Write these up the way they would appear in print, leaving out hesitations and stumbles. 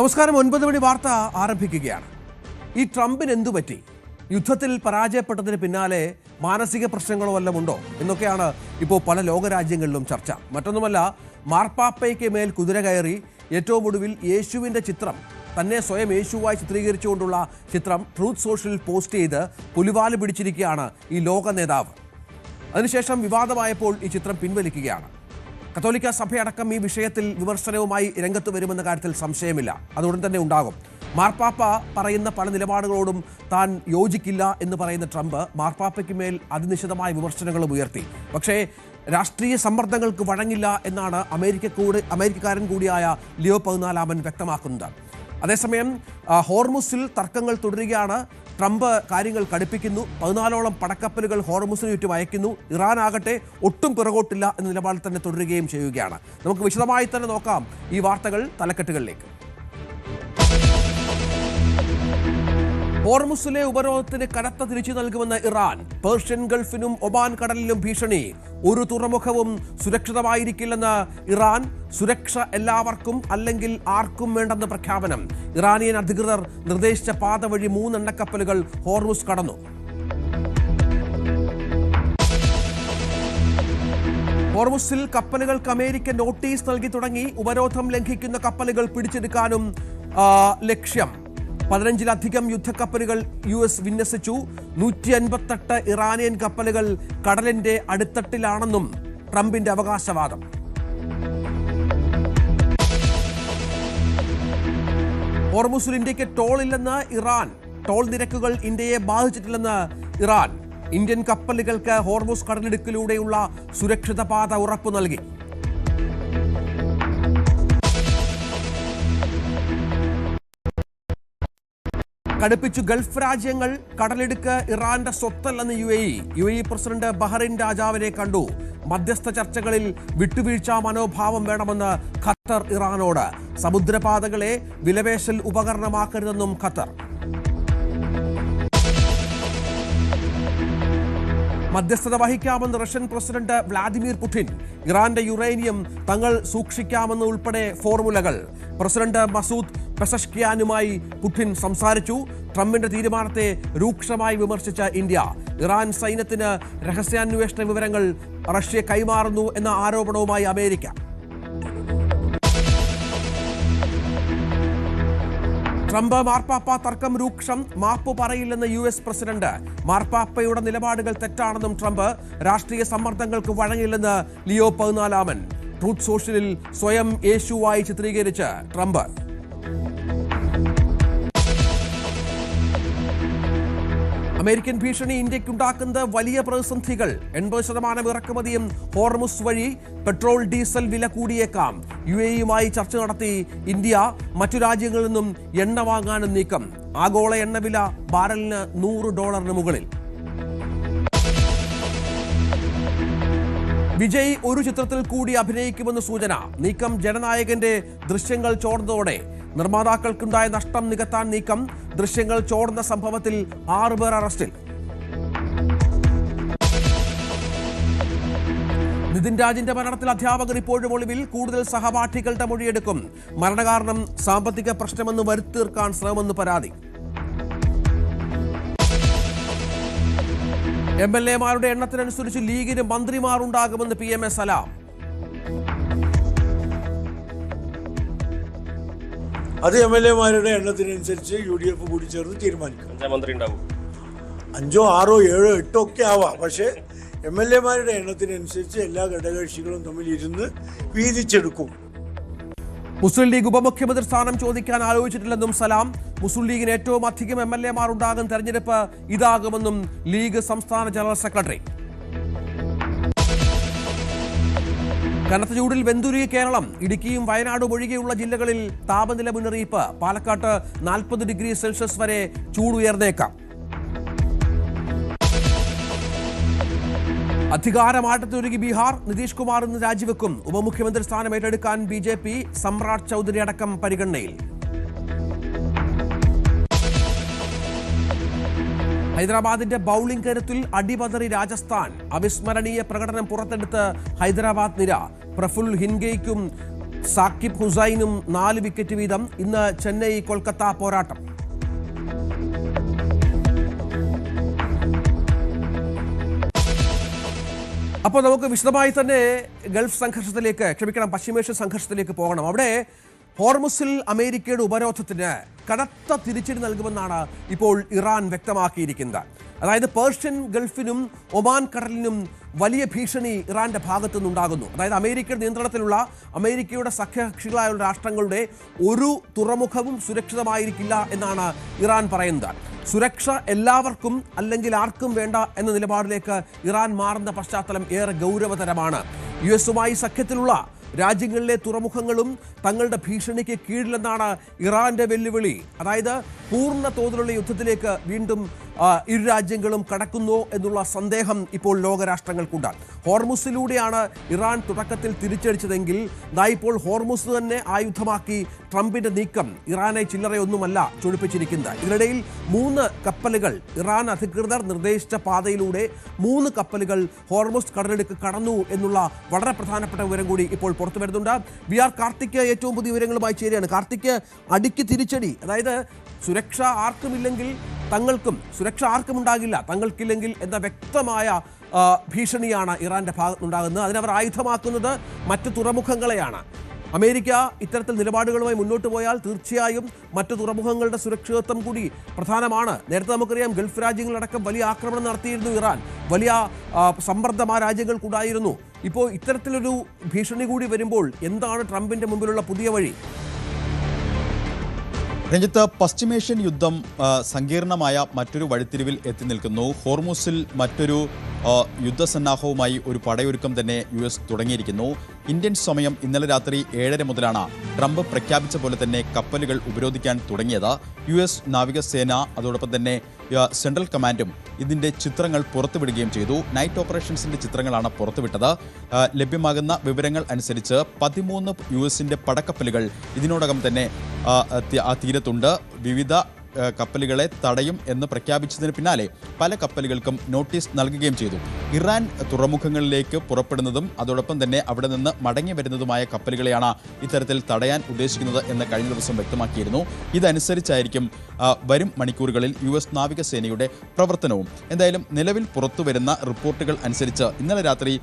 നമസ്കാരം. 9 മണി വാർത്ത ആരംഭിക്കുകയാണ്. ഈ ട്രംപിന് എന്തു പറ്റി? യുദ്ധത്തിൽ പരാജയപ്പെട്ടതിന് പിന്നാലെ മാനസിക പ്രശ്നങ്ങളോ വല്ലതും ഉണ്ടോ എന്നൊക്കെയാണ് ഇപ്പോൾ പല ലോകരാജ്യങ്ങളിലും ചർച്ച. മറ്റൊന്നുമല്ല, മാർപ്പാപ്പയ്ക്ക് മേൽ കുതിര കയറി ഏറ്റവും ഒടുവിൽ യേശുവിൻ്റെ ചിത്രം, തന്നെ സ്വയം യേശുവായി ചിത്രീകരിച്ചുകൊണ്ടുള്ള ചിത്രം ട്രൂത്ത് സോഷ്യലിൽ പോസ്റ്റ് ചെയ്ത് പുലിവാല് പിടിച്ചിരിക്കുകയാണ് ഈ ലോക നേതാവ്. അതിനുശേഷം വിവാദമായപ്പോൾ ഈ ചിത്രം പിൻവലിക്കുകയാണ്. കത്തോലിക്ക സഭയടക്കം ഈ വിഷയത്തിൽ വിമർശനവുമായി രംഗത്ത് വരുമെന്ന കാര്യത്തിൽ സംശയമില്ല. അതുകൊണ്ട് തന്നെ ഉണ്ടാകും. മാർപ്പാപ്പ പറയുന്ന പല നിലപാടുകളോടും താൻ യോജിക്കില്ല എന്ന് പറയുന്ന ട്രംപ് മാർപ്പാപ്പയ്ക്ക് മേൽ അതിനിശിതമായ വിമർശനങ്ങളും ഉയർത്തി. പക്ഷേ രാഷ്ട്രീയ സമ്മർദ്ദങ്ങൾക്ക് വഴങ്ങില്ല എന്നാണ് അമേരിക്കക്കാരൻ കൂടിയായ ലിയോ 14 വ്യക്തമാക്കുന്നത്. അതേസമയം ഹോർമുസിൽ തർക്കങ്ങൾ തുടരുകയാണ്. ട്രംപ് കാര്യങ്ങൾ കടുപ്പിക്കുന്നു. 14ഓളം പടക്കപ്പലുകൾ ഹോർമുസിന് ചുറ്റും അയക്കുന്നു. ഇറാൻ ആകട്ടെ ഒട്ടും പിറകോട്ടില്ല എന്ന നിലപാടിൽ തന്നെ തുടരുകയും ചെയ്യുകയാണ്. നമുക്ക് വിശദമായി തന്നെ നോക്കാം ഈ വാർത്തകൾ തലക്കെട്ടുകളിലേക്ക്. ഹോർമുസിലെ ഉപരോധത്തിന് കനത്ത തിരിച്ചു നൽകുമെന്ന് ഇറാൻ. പേർഷ്യൻ ഗൾഫിനും ഒമാൻ കടലിലും ഭീഷണി. ഒരു തുറമുഖവും സുരക്ഷിതമായിരിക്കില്ലെന്ന് ഇറാൻ. സുരക്ഷ എല്ലാവർക്കും അല്ലെങ്കിൽ ആർക്കും വേണ്ടെന്ന് പ്രഖ്യാപനം. ഇറാനിയൻ അധികൃതർ നിർദ്ദേശിച്ച പാത വഴി 3 എണ്ണക്കപ്പലുകൾ ഹോർമുസ് കടന്നു. ഹോർമുസിൽ കപ്പലുകൾക്ക് അമേരിക്ക നോട്ടീസ് നൽകി തുടങ്ങി. ഉപരോധം ലംഘിക്കുന്ന കപ്പലുകൾ പിടിച്ചെടുക്കാനും ലക്ഷ്യം. 15ലധികം യുദ്ധക്കപ്പലുകൾ US വിന്യസിച്ചു. 158 ഇറാനിയൻ കപ്പലുകൾ കടലിന്റെ അടിത്തട്ടിലാണെന്നും ട്രംപിന്റെ അവകാശവാദം. ഹോർമുസിൽ ഇന്ത്യക്ക് ടോൾ ഇല്ലെന്ന് ഇറാൻ. ടോൾ നിരക്കുകൾ ഇന്ത്യയെ ബാധിച്ചിട്ടില്ലെന്ന് ഇറാൻ. ഇന്ത്യൻ കപ്പലുകൾക്ക് ഹോർമുസ് കടലിടുക്കിലൂടെയുള്ള സുരക്ഷിത പാത ഉറപ്പു നൽകി. കടുപ്പിച്ചു ഗൾഫ് രാജ്യങ്ങൾ. കടലിടുക്ക് ഇറാന്റെ സ്വത്തല്ലെന്ന് UAE പ്രസിഡന്റ് ബഹ്റൈൻ രാജാവിനെ കണ്ടു. മധ്യസ്ഥ ചർച്ചകളിൽ വിട്ടുവീഴ്ചാ മനോഭാവം വേണമെന്ന് ഖത്തർ ഇറാനോട്. സമുദ്രപാതകളെ വിലപേശൽ ഉപകരണമാക്കരുതെന്നും ഖത്തർ. മധ്യസ്ഥത വഹിക്കാമെന്ന് റഷ്യൻ പ്രസിഡന്റ് വ്ളാദിമിർ പുടിൻ. ഇറാന്റെ യുറേനിയം തങ്ങൾ സൂക്ഷിക്കാമെന്ന് ഉൾപ്പെടെ ഫോർമുലകൾ. പ്രസിഡന്റ് മസൂദ് പെസഷ്കിയാനുമായി പുടിൻ സംസാരിച്ചു. ട്രംപിന്റെ തീരുമാനത്തെ രൂക്ഷമായി വിമർശിച്ച ഇന്ത്യ. ഇറാൻ സൈന്യത്തിന് രഹസ്യാന്വേഷണ വിവരങ്ങൾ റഷ്യ കൈമാറുന്നു എന്ന ആരോപണവുമായി അമേരിക്ക. ട്രംപ് മാർപ്പാപ്പ തർക്കം രൂക്ഷം. മാപ്പ് പറയില്ലെന്ന് US പ്രസിഡന്റ്. മാർപ്പാപ്പയുടെ നിലപാടുകൾ തെറ്റാണെന്നും ട്രംപ്. രാഷ്ട്രീയ സമ്മർദ്ദങ്ങൾക്ക് വഴങ്ങില്ലെന്ന് ലിയോ 14. ട്രൂത്ത് സോഷ്യലിൽ സ്വയം യേശുവായി ചിത്രീകരിച്ച് ട്രംപ്. അമേരിക്കൻ ഭീഷണി ഇന്ത്യക്കുണ്ടാക്കുന്നത് വലിയ പ്രതിസന്ധികൾ. 80% ഇറക്കുമതിയും ഹോർമുസ് വഴി. പെട്രോൾ ഡീസൽ വില കൂടിയേക്കാം. UAE ചർച്ച നടത്തി ഇന്ത്യ. മറ്റു രാജ്യങ്ങളിൽ നിന്നും എണ്ണ വാങ്ങാനും നീക്കം. ആഗോള എണ്ണവില ബാരലിന് $100 മുകളിൽ. വിജയ് ഒരു ചിത്രത്തിൽ കൂടി അഭിനയിക്കുമെന്ന് സൂചന. നീക്കം ജനനായകന്റെ ദൃശ്യങ്ങൾ ചോർന്നതോടെ. നിർമ്മാതാക്കൾക്കുണ്ടായ നഷ്ടം നികത്താൻ നീക്കം. ദൃശ്യങ്ങൾ ചോർന്ന സംഭവത്തിൽ 6 പേർ അറസ്റ്റിൽ. നിതിൻ രാജിന്റെ മരണത്തിൽ അധ്യാപകർ ഇപ്പോഴും ഒളിവിൽ. കൂടുതൽ സഹപാഠികളുടെ മൊഴിയെടുക്കും. മരണകാരണം സാമ്പത്തിക പ്രശ്നമെന്ന് വരുത്തീർക്കാൻ ശ്രമമെന്ന് പരാതി. MLA-മാരുടെ എണ്ണത്തിനനുസരിച്ച് ലീഗിന് മന്ത്രിമാരുണ്ടാകുമെന്ന് PM സലാം. അത് MLA-മാരുടെ എണ്ണത്തിനനുസരിച്ച് UDF കൂടി ചേർന്ന് തീരുമാനിക്കും. 5, 6, 7, 8 ഒക്കെ ആവാം. പക്ഷേ MLA-മാരുടെ എണ്ണത്തിനനുസരിച്ച് എല്ലാ ഘടകകക്ഷികളും തമ്മിൽ ഇരുന്ന് വീതിച്ചെടുക്കും. മുസ്ലിം ലീഗ് ഉപമുഖ്യമന്ത്രി സ്ഥാനം ചോദിക്കാൻ ആലോചിച്ചിട്ടില്ലെന്നും സലാം. മുസ്ലിം ലീഗിന് ഏറ്റവും അധികം MLA-മാർ ഉണ്ടാകും. തെരഞ്ഞെടുപ്പ് ഇതാകുമെന്നും ലീഗ് സംസ്ഥാന ജനറൽ സെക്രട്ടറി. കനത്ത ചൂടിൽ വെന്തുരുകിയ കേരളം. ഇടുക്കിയും വയനാടും ഒഴികെയുള്ള ജില്ലകളിൽ താപനില മുന്നറിയിപ്പ്. പാലക്കാട്ട് 40 ഡിഗ്രി സെൽഷ്യസ് വരെ ചൂടുയർന്നേക്കാം. അധികാരമാറ്റത്തിനൊരുങ്ങി ബീഹാർ. നിതീഷ് കുമാർ ഇന്ന് രാജിവെക്കും. ഉപമുഖ്യമന്ത്രി സ്ഥാനം ഏറ്റെടുക്കാൻ BJP. സമ്രാട് ചൗധരി അടക്കം പരിഗണനയിൽ. ഹൈദരാബാദിന്റെ ബൌളിംഗ് കരുത്തിൽ അടിപതറി രാജസ്ഥാൻ. അവിസ്മരണീയ പ്രകടനം പുറത്തെടുത്ത് ഹൈദരാബാദ് നിര. പ്രഫുൽ ഹിൻഗയ്ക്കും സാക്കിബ് ഹുസൈനും 4 വിക്കറ്റ് വീതം. ഇന്ന് ചെന്നൈ കൊൽക്കത്ത പോരാട്ടം. അപ്പോൾ നമുക്ക് വിശദമായി തന്നെ ഗൾഫ് സംഘർഷത്തിലേക്ക്, പശ്ചിമേഷ്യൻ സംഘർഷത്തിലേക്ക് പോകണം. അവിടെ ഹോർമുസിൽ അമേരിക്കയുടെ ഉപരോധത്തിന് കനത്ത തിരിച്ചടി നൽകുമെന്നാണ് ഇപ്പോൾ ഇറാൻ വ്യക്തമാക്കിയിരിക്കുന്നത്. അതായത് പേർഷ്യൻ ഗൾഫിനും ഒമാൻ കടലിനും വലിയ ഭീഷണി ഇറാന്റെ ഭാഗത്തു നിന്നുണ്ടാകുന്നു. അതായത് അമേരിക്കയുടെ നിയന്ത്രണത്തിലുള്ള, അമേരിക്കയുടെ സഖ്യകക്ഷികളായുള്ള രാഷ്ട്രങ്ങളുടെ ഒരു തുറമുഖവും സുരക്ഷിതമായിരിക്കില്ല എന്നാണ് ഇറാൻ പറയുന്നത്. സുരക്ഷ എല്ലാവർക്കും അല്ലെങ്കിൽ ആർക്കും വേണ്ട എന്ന നിലപാടിലേക്ക് ഇറാൻ മാറുന്ന പശ്ചാത്തലം ഏറെ ഗൗരവതരമാണ്. US-ഉമായി സഖ്യത്തിലുള്ള രാജ്യങ്ങളിലെ തുറമുഖങ്ങളും തങ്ങളുടെ ഭീഷണിക്ക് കീഴിലെന്നാണ് ഇറാന്റെ വെല്ലുവിളി. അതായത് പൂർണ്ണ തോതിലുള്ള യുദ്ധത്തിലേക്ക് വീണ്ടും ഇരു രാജ്യങ്ങളും കടക്കുന്നോ എന്നുള്ള സന്ദേഹം ഇപ്പോൾ ലോകരാഷ്ട്രങ്ങൾക്കുണ്ട്. ഹോർമുസിലൂടെയാണ് ഇറാൻ തുടക്കത്തിൽ തിരിച്ചടിച്ചതെങ്കിൽ ഇപ്പോൾ ഹോർമുസ് തന്നെ ആയുധമാക്കി ട്രംപിന്റെ നീക്കം ഇറാനെ ചില്ലറയൊന്നുമല്ല ചൊടിപ്പിച്ചിരിക്കുന്നത്. ഇതിനിടയിൽ 3 കപ്പലുകൾ, ഇറാൻ അധികൃതർ നിർദ്ദേശിച്ച പാതയിലൂടെ 3 കപ്പലുകൾ ഹോർമുസ് കടലിടുക്ക് കടന്നു എന്നുള്ള വളരെ പ്രധാനപ്പെട്ട വിവരം കൂടി ഇപ്പോൾ പുറത്തു വരുന്നുണ്ട്. VR കാർത്തിക് ഏറ്റവും പുതിയ വിവരങ്ങളുമായി ചേരുകയാണ്. കാർത്തിക്, അടിക്ക് തിരിച്ചടി, അതായത് സുരക്ഷ ആർക്കുമില്ലെങ്കിൽ തങ്ങൾക്കും, സുരക്ഷ ആർക്കും ഉണ്ടാകില്ല തങ്ങൾക്കില്ലെങ്കിൽ എന്ന വ്യക്തമായ ഭീഷണിയാണ് ഇറാന്റെ ഭാഗത്തുനിന്നുണ്ടാകുന്നത്. അതിനവർ ആയുധമാക്കുന്നത് മറ്റ് തുറമുഖങ്ങളെയാണ്. അമേരിക്ക ഇത്തരത്തിൽ നിലപാടുകളുമായി മുന്നോട്ട് പോയാൽ തീർച്ചയായും മറ്റു തുറമുഖങ്ങളുടെ സുരക്ഷിതത്വം കൂടി പ്രധാനമാണ്. നേരത്തെ നമുക്കറിയാം ഗൾഫ് രാജ്യങ്ങളടക്കം വലിയ ആക്രമണം നടത്തിയിരുന്നു ഇറാൻ. വലിയ സമ്മർദ്ദം ആ രാജ്യങ്ങൾക്കുണ്ടായിരുന്നു. ഇപ്പോൾ ഇത്തരത്തിലൊരു ഭീഷണി കൂടി വരുമ്പോൾ എന്താണ് ട്രംപിന്റെ മുമ്പിലുള്ള പുതിയ വഴി? രഞ്ജിത്ത്, പശ്ചിമേഷ്യൻ യുദ്ധം സങ്കീർണമായ മറ്റൊരു വഴിത്തിരിവിൽ എത്തി നിൽക്കുന്നു. ഹോർമുസിൽ മറ്റൊരു യുദ്ധസന്നാഹവുമായി ഒരു പടയൊരുക്കം തന്നെ US തുടങ്ങിയിരിക്കുന്നു. ഇന്ത്യൻ സമയം ഇന്നലെ രാത്രി 7:30 മുതലാണ് ട്രംപ് പ്രഖ്യാപിച്ച പോലെ തന്നെ കപ്പലുകൾ ഉപരോധിക്കാൻ തുടങ്ങിയത്. US നാവികസേന അതോടൊപ്പം തന്നെ സെൻട്രൽ കമാൻഡും ഇതിൻ്റെ ചിത്രങ്ങൾ പുറത്തുവിടുകയും ചെയ്തു. നൈറ്റ് ഓപ്പറേഷൻസിൻ്റെ ചിത്രങ്ങളാണ് പുറത്തുവിട്ടത്. ലഭ്യമാകുന്ന വിവരങ്ങൾ അനുസരിച്ച് 13 US-ന്റെ പടക്കപ്പലുകൾ ഇതിനോടകം തന്നെ ആ തീരത്തുണ്ട്. വിവിധ കപ്പലുകളെ തടയും എന്ന് പ്രഖ്യാപിച്ചതിന് പിന്നാലെ പല കപ്പലുകൾക്കും നോട്ടീസ് നൽകുകയും ചെയ്തു. ഇറാൻ തുറമുഖങ്ങളിലേക്ക് പുറപ്പെടുന്നതും അതോടൊപ്പം തന്നെ അവിടെ നിന്ന് മടങ്ങി വരുന്നതുമായ കപ്പലുകളെയാണ് ഇത്തരത്തിൽ തടയാൻ ഉദ്ദേശിക്കുന്നത് എന്ന് കഴിഞ്ഞ ദിവസം വ്യക്തമാക്കിയിരുന്നു. ഇതനുസരിച്ചായിരിക്കും വരും മണിക്കൂറുകളിൽ US നാവികസേനയുടെ പ്രവർത്തനവും. എന്തായാലും നിലവിൽ പുറത്തുവരുന്ന റിപ്പോർട്ടുകൾ അനുസരിച്ച് ഇന്നലെ രാത്രി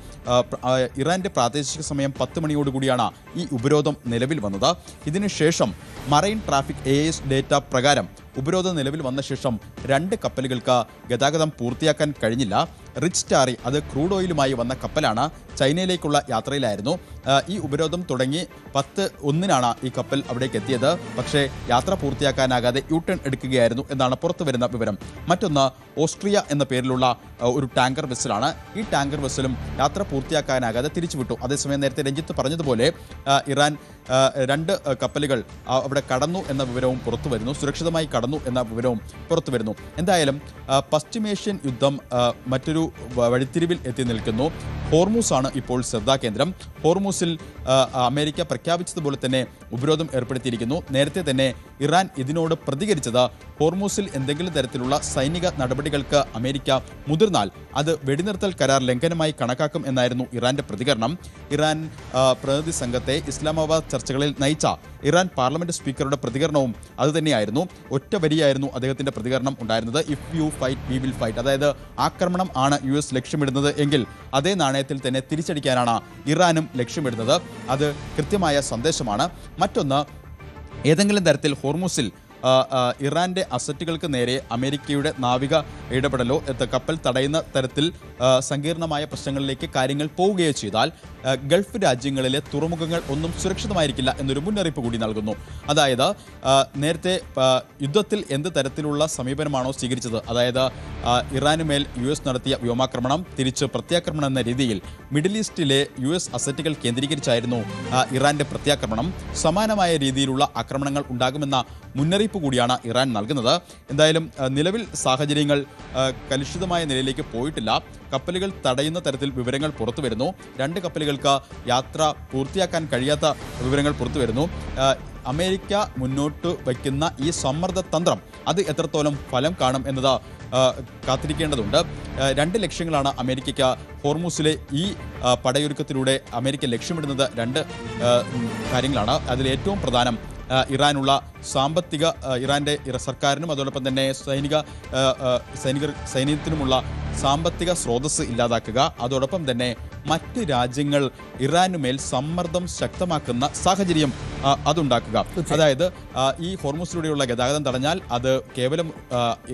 ഇറാന്റെ പ്രാദേശിക സമയം 10 മണിയോടുകൂടിയാണ് ഈ ഉപരോധം നിലവിൽ വന്നത്. ഇതിനുശേഷം മറൈൻ ട്രാഫിക് AIS ഡേറ്റ പ്രകാരം ഉപരോധം നിലവിൽ വന്ന ശേഷം 2 കപ്പലുകൾക്ക് ഗതാഗതം പൂർത്തിയാക്കാൻ കഴിഞ്ഞില്ല. റിച്ച് സ്റ്റാറി, അത് ക്രൂഡ് ഓയിലുമായി വന്ന കപ്പലാണ്, ചൈനയിലേക്കുള്ള യാത്രയിലായിരുന്നു. ഈ ഉപരോധം തുടങ്ങി 10:01 ഈ കപ്പൽ അവിടേക്ക് എത്തിയത്. പക്ഷേ യാത്ര പൂർത്തിയാക്കാനാകാതെ യു-ടേൺ എടുക്കുകയായിരുന്നു എന്നാണ് പുറത്തു വരുന്ന വിവരം. മറ്റൊന്ന് ഓസ്ട്രിയ എന്ന പേരിലുള്ള ഒരു ടാങ്കർ വെസലാണ്. ഈ ടാങ്കർ വെസലും യാത്ര പൂർത്തിയാക്കാനാകാതെ തിരിച്ചുവിട്ടു. അതേസമയം നേരത്തെ രഞ്ജിത്ത് പറഞ്ഞതുപോലെ ഇറാൻ 2 കപ്പലുകൾ അവിടെ കടന്നു എന്ന വിവരവും പുറത്തു വരുന്നു, സുരക്ഷിതമായി കടന്നു എന്ന വിവരവും പുറത്തു വരുന്നു. എന്തായാലും പശ്ചിമേഷ്യൻ യുദ്ധം മറ്റൊരു വഴിത്തിരിവിൽ എത്തി നിൽക്കുന്നു. ഹോർമുസ് ആണ് ഇപ്പോൾ ശ്രദ്ധാകേന്ദ്രം. ഹോർമുസിൽ അമേരിക്ക പ്രഖ്യാപിച്ചതുപോലെ തന്നെ ഉപരോധം ഏർപ്പെടുത്തിയിരിക്കുന്നു. നേരത്തെ തന്നെ ഇറാൻ ഇതിനോട് പ്രതികരിച്ചത് ഹോർമുസിൽ എന്തെങ്കിലും തരത്തിലുള്ള സൈനിക നടപടികൾക്ക് അമേരിക്ക മുതിർന്നാൽ അത് വെടിനിർത്തൽ കരാർ ലംഘനമായി കണക്കാക്കും എന്നായിരുന്നു ഇറാന്റെ പ്രതികരണം. ഇറാൻ പ്രതിനിധി സംഘത്തെ ഇസ്ലാമാബാദ് ചർച്ചകളിൽ നയിച്ച ഇറാൻ പാർലമെന്റ് സ്പീക്കറുടെ പ്രതികരണവും അതുതന്നെയായിരുന്നു. ഒറ്റ വരിയായിരുന്നു അദ്ദേഹത്തിന്റെ പ്രതികരണം ഉണ്ടായിരുന്നത്. If you fight we will fight. അതായത് ആക്രമണം ആണ് US ലക്ഷ്യമിടുന്നത് എങ്കിൽ അതേ നാണയത്തിൽ തന്നെ തിരിച്ചടിക്കാനാണ് ഇറാനും ലക്ഷ്യമിടുന്നത്. അത് കൃത്യമായ സന്ദേശമാണ്. മറ്റൊന്ന്, ഏതെങ്കിലും തരത്തിൽ ഹോർമുസിൽ ഇറാന്റെ അസറ്റുകൾക്ക് നേരെ അമേരിക്കയുടെ നാവിക ഇടപെടലോ കപ്പൽ തടയുന്ന തരത്തിൽ സങ്കീർണമായ പ്രശ്നങ്ങളിലേക്ക് കാര്യങ്ങൾ പോവുകയോ ചെയ്താൽ ഗൾഫ് രാജ്യങ്ങളിലെ തുറമുഖങ്ങൾ ഒന്നും സുരക്ഷിതമായിരിക്കില്ല എന്നൊരു മുന്നറിയിപ്പ് കൂടി നൽകുന്നു. അതായത് നേരത്തെ യുദ്ധത്തിൽ എന്ത് തരത്തിലുള്ള സമീപനമാണോ സ്വീകരിച്ചത്, അതായത് ഇറാനുമേൽ US നടത്തിയ വ്യോമാക്രമണം തിരിച്ച് പ്രത്യാക്രമണം എന്ന രീതിയിൽ മിഡിൽ ഈസ്റ്റിലെ US അസറ്റുകൾ കേന്ദ്രീകരിച്ചായിരുന്നു ഇറാന്റെ പ്രത്യാക്രമണം. സമാനമായ രീതിയിലുള്ള ആക്രമണങ്ങൾ ഉണ്ടാകുമെന്ന മുന്നറിയിപ്പ് കൂടിയാണ് ഇറാൻ നൽകുന്നത്. എന്തായാലും നിലവിൽ സാഹചര്യങ്ങൾ കലുഷിതമായ നിലയിലേക്ക് പോയിട്ടില്ല. കപ്പലുകൾ തടയുന്ന തരത്തിൽ വിവരങ്ങൾ പുറത്തു വരുന്നു. 2 കപ്പലുകൾക്ക് യാത്ര പൂർത്തിയാക്കാൻ കഴിയാത്ത വിവരങ്ങൾ പുറത്തു വരുന്നു. അമേരിക്ക മുന്നോട്ട് വയ്ക്കുന്ന ഈ സമ്മർദ്ദ തന്ത്രം അത് എത്രത്തോളം ഫലം കാണും എന്നത് കാത്തിരിക്കേണ്ടതുണ്ട്. 2 ലക്ഷ്യങ്ങളാണ് അമേരിക്കയ്ക്ക് ഹോർമൂസിലെ ഈ പടയൊരുക്കത്തിലൂടെ അമേരിക്ക ലക്ഷ്യമിടുന്നത്. 2 കാര്യങ്ങളാണ്. അതിൽ ഏറ്റവും പ്രധാനം ഇറാനുള്ള സാമ്പത്തിക, ഇറാൻ്റെ സർക്കാരിനും അതോടൊപ്പം തന്നെ സൈന്യത്തിനുമുള്ള സാമ്പത്തിക സ്രോതസ് ഇല്ലാതാക്കുക. അതോടൊപ്പം തന്നെ മറ്റ് രാജ്യങ്ങൾ ഇറാനുമേൽ സമ്മർദ്ദം ശക്തമാക്കുന്ന സാഹചര്യം അതുണ്ടാക്കുക. അതായത് ഈ ഹോർമൂസിലൂടെയുള്ള ഗതാഗതം തടഞ്ഞാൽ അത് കേവലം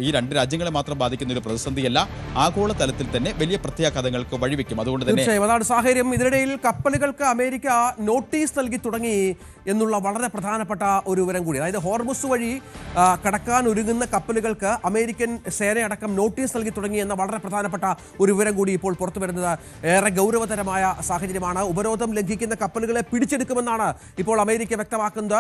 ഈ 2 രാജ്യങ്ങളെ മാത്രം ബാധിക്കുന്ന ഒരു പ്രതിസന്ധിയല്ല, ആഗോള തലത്തിൽ തന്നെ വലിയ പ്രത്യാഘാതങ്ങൾക്ക് വഴിവെക്കും. അതുകൊണ്ട് തന്നെ അതാണ് സാഹചര്യം. ഇതിനിടയിൽ കപ്പലുകൾക്ക് അമേരിക്ക നോട്ടീസ് നൽകി തുടങ്ങി എന്നുള്ള വളരെ പ്രധാനപ്പെട്ട ഒരു വിവരം കൂടി. അതായത് ഹോർമുസ് വഴി കടക്കാൻ ഒരുങ്ങുന്ന കപ്പലുകൾക്ക് അമേരിക്കൻ സേനയടക്കം നോട്ടീസ് നൽകി തുടങ്ങി എന്ന വളരെ പ്രധാനപ്പെട്ട ഒരു വിവരം കൂടി ഇപ്പോൾ പുറത്തു വരുന്നത് ഏറെ ഗൗരവതരമായ സാഹചര്യമാണ്. ഉപരോധം ലംഘിക്കുന്ന കപ്പലുകളെ പിടിച്ചെടുക്കുമെന്നാണ് ഇപ്പോൾ അമേരിക്ക വ്യക്തമാക്കുന്നത്.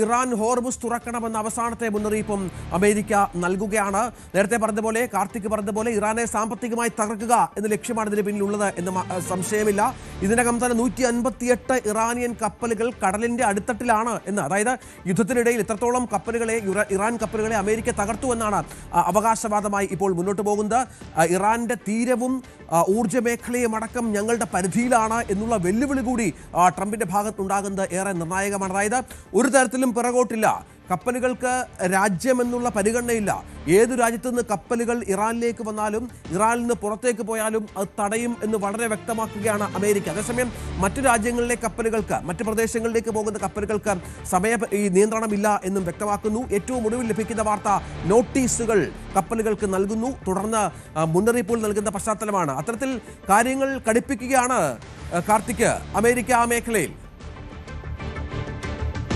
ഇറാൻ ഹോർമുസ് തുറക്കണമെന്ന അവസാനത്തെ മുന്നറിയിപ്പും അമേരിക്ക നൽകുകയാണ്. നേരത്തെ പറഞ്ഞതുപോലെ, കാർത്തിക് പറഞ്ഞതുപോലെ, ഇറാനെ സാമ്പത്തികമായി തകർക്കുക എന്ന ലക്ഷ്യമാണ് ഇതിന് പിന്നിലുള്ളത് എന്ന് സംശയമില്ല. ഇതിനകം തന്നെ 158 ഇറാനിയൻ കപ്പലുകൾ കടലിന്റെ അടിത്തട്ടിലാണ് എന്ന്, അതായത് യുദ്ധത്തിനിടയിൽ ഇത്രത്തോളം കപ്പലുകളെ, ഇറാൻ കപ്പലുകളെ അമേരിക്ക തകർത്തു എന്നാണ് അവകാശവാദമായി ഇപ്പോൾ മുന്നോട്ട് പോകുന്നത്. ഇറാന്റെ തീരവും ഊർജ്ജ മേഖലയും അടക്കം ഞങ്ങളുടെ പരിധിയിലാണ് എന്നുള്ള വെല്ലുവിളി കൂടി ട്രംപിന്റെ ഭാഗത്തുണ്ടാകുന്നത് ഏറെ നിർണായകമാണ്. അതായത് ഒരു തരത്തിലും പിറകോട്ടില്ല, കപ്പലുകൾക്ക് രാജ്യമെന്നുള്ള പരിഗണനയില്ല. ഏതു രാജ്യത്തു നിന്ന് കപ്പലുകൾ ഇറാനിലേക്ക് വന്നാലും ഇറാനിൽ നിന്ന് പുറത്തേക്ക് പോയാലും അത് തടയും എന്ന് വളരെ വ്യക്തമാക്കുകയാണ് അമേരിക്ക. അതേസമയം മറ്റു രാജ്യങ്ങളിലെ കപ്പലുകൾക്ക്, മറ്റ് പ്രദേശങ്ങളിലേക്ക് പോകുന്ന കപ്പലുകൾക്ക് ഈ നിയന്ത്രണമില്ല എന്നും വ്യക്തമാക്കുന്നു. ഏറ്റവും ഒടുവിൽ ലഭിക്കുന്ന വാർത്ത, നോട്ടീസുകൾ കപ്പലുകൾക്ക് നൽകുന്നു, തുടർന്ന് മുന്നറിയിപ്പുകൾ നൽകുന്ന പശ്ചാത്തലമാണ്. അത്തരത്തിൽ കാര്യങ്ങൾ കടുപ്പിക്കുകയാണ് കാർത്തിക് അമേരിക്ക ആ മേഖലയിൽ.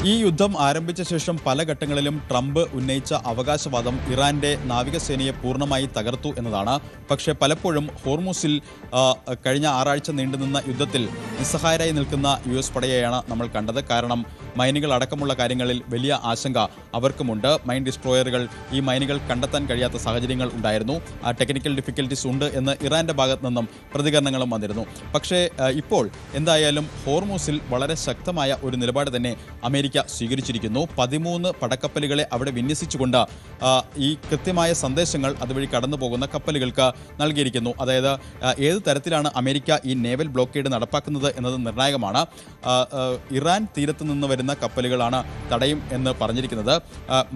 ഈ യുദ്ധം ആരംഭിച്ച ശേഷം പല ഘട്ടങ്ങളിലും ട്രംപ് ഉന്നയിച്ച അവകാശവാദം ഇറാന്റെ നാവികസേനയെ പൂർണ്ണമായി തകർത്തു എന്നതാണ്. പക്ഷേ പലപ്പോഴും ഹോർമൂസിൽ കഴിഞ്ഞ 6 ആഴ്ച നീണ്ടുനിന്ന യുദ്ധത്തിൽ നിസ്സഹായരായി നിൽക്കുന്ന US പടയെയാണ് നമ്മൾ കണ്ടത്. കാരണം മൈനുകൾ അടക്കമുള്ള കാര്യങ്ങളിൽ വലിയ ആശങ്ക അവർക്കുമുണ്ട്. മൈൻ ഡിസ്ട്രോയറുകൾ, ഈ മൈനുകൾ കണ്ടെത്താൻ കഴിയാത്ത സാഹചര്യങ്ങൾ ഉണ്ടായിരുന്നു. ടെക്നിക്കൽ ഡിഫിക്കൽറ്റീസ് ഉണ്ട് എന്ന് ഇറാന്റെ ഭാഗത്തു നിന്നും പ്രതികരണങ്ങളും വന്നിരുന്നു. പക്ഷേ ഇപ്പോൾ എന്തായാലും ഹോർമൂസിൽ വളരെ ശക്തമായ ഒരു നിലപാട് തന്നെ അമേരിക്ക സ്വീകരിച്ചിരിക്കുന്നു. 13 പടക്കപ്പലുകളെ അവിടെ വിന്യസിച്ചുകൊണ്ട് ഈ കൃത്യമായ സന്ദേശങ്ങൾ അതുവഴി കടന്നു പോകുന്ന കപ്പലുകൾക്ക് നൽകിയിരിക്കുന്നു. അതായത് ഏത് തരത്തിലാണ് അമേരിക്ക ഈ നേവൽ ബ്ലോക്കേഡ് നടപ്പാക്കുന്നത് എന്നത് നിർണായകമാണ്. ഇറാൻ തീരത്ത് നിന്ന് വരുന്ന കപ്പലുകളാണ് തടയും എന്ന് പറഞ്ഞിരിക്കുന്നത്.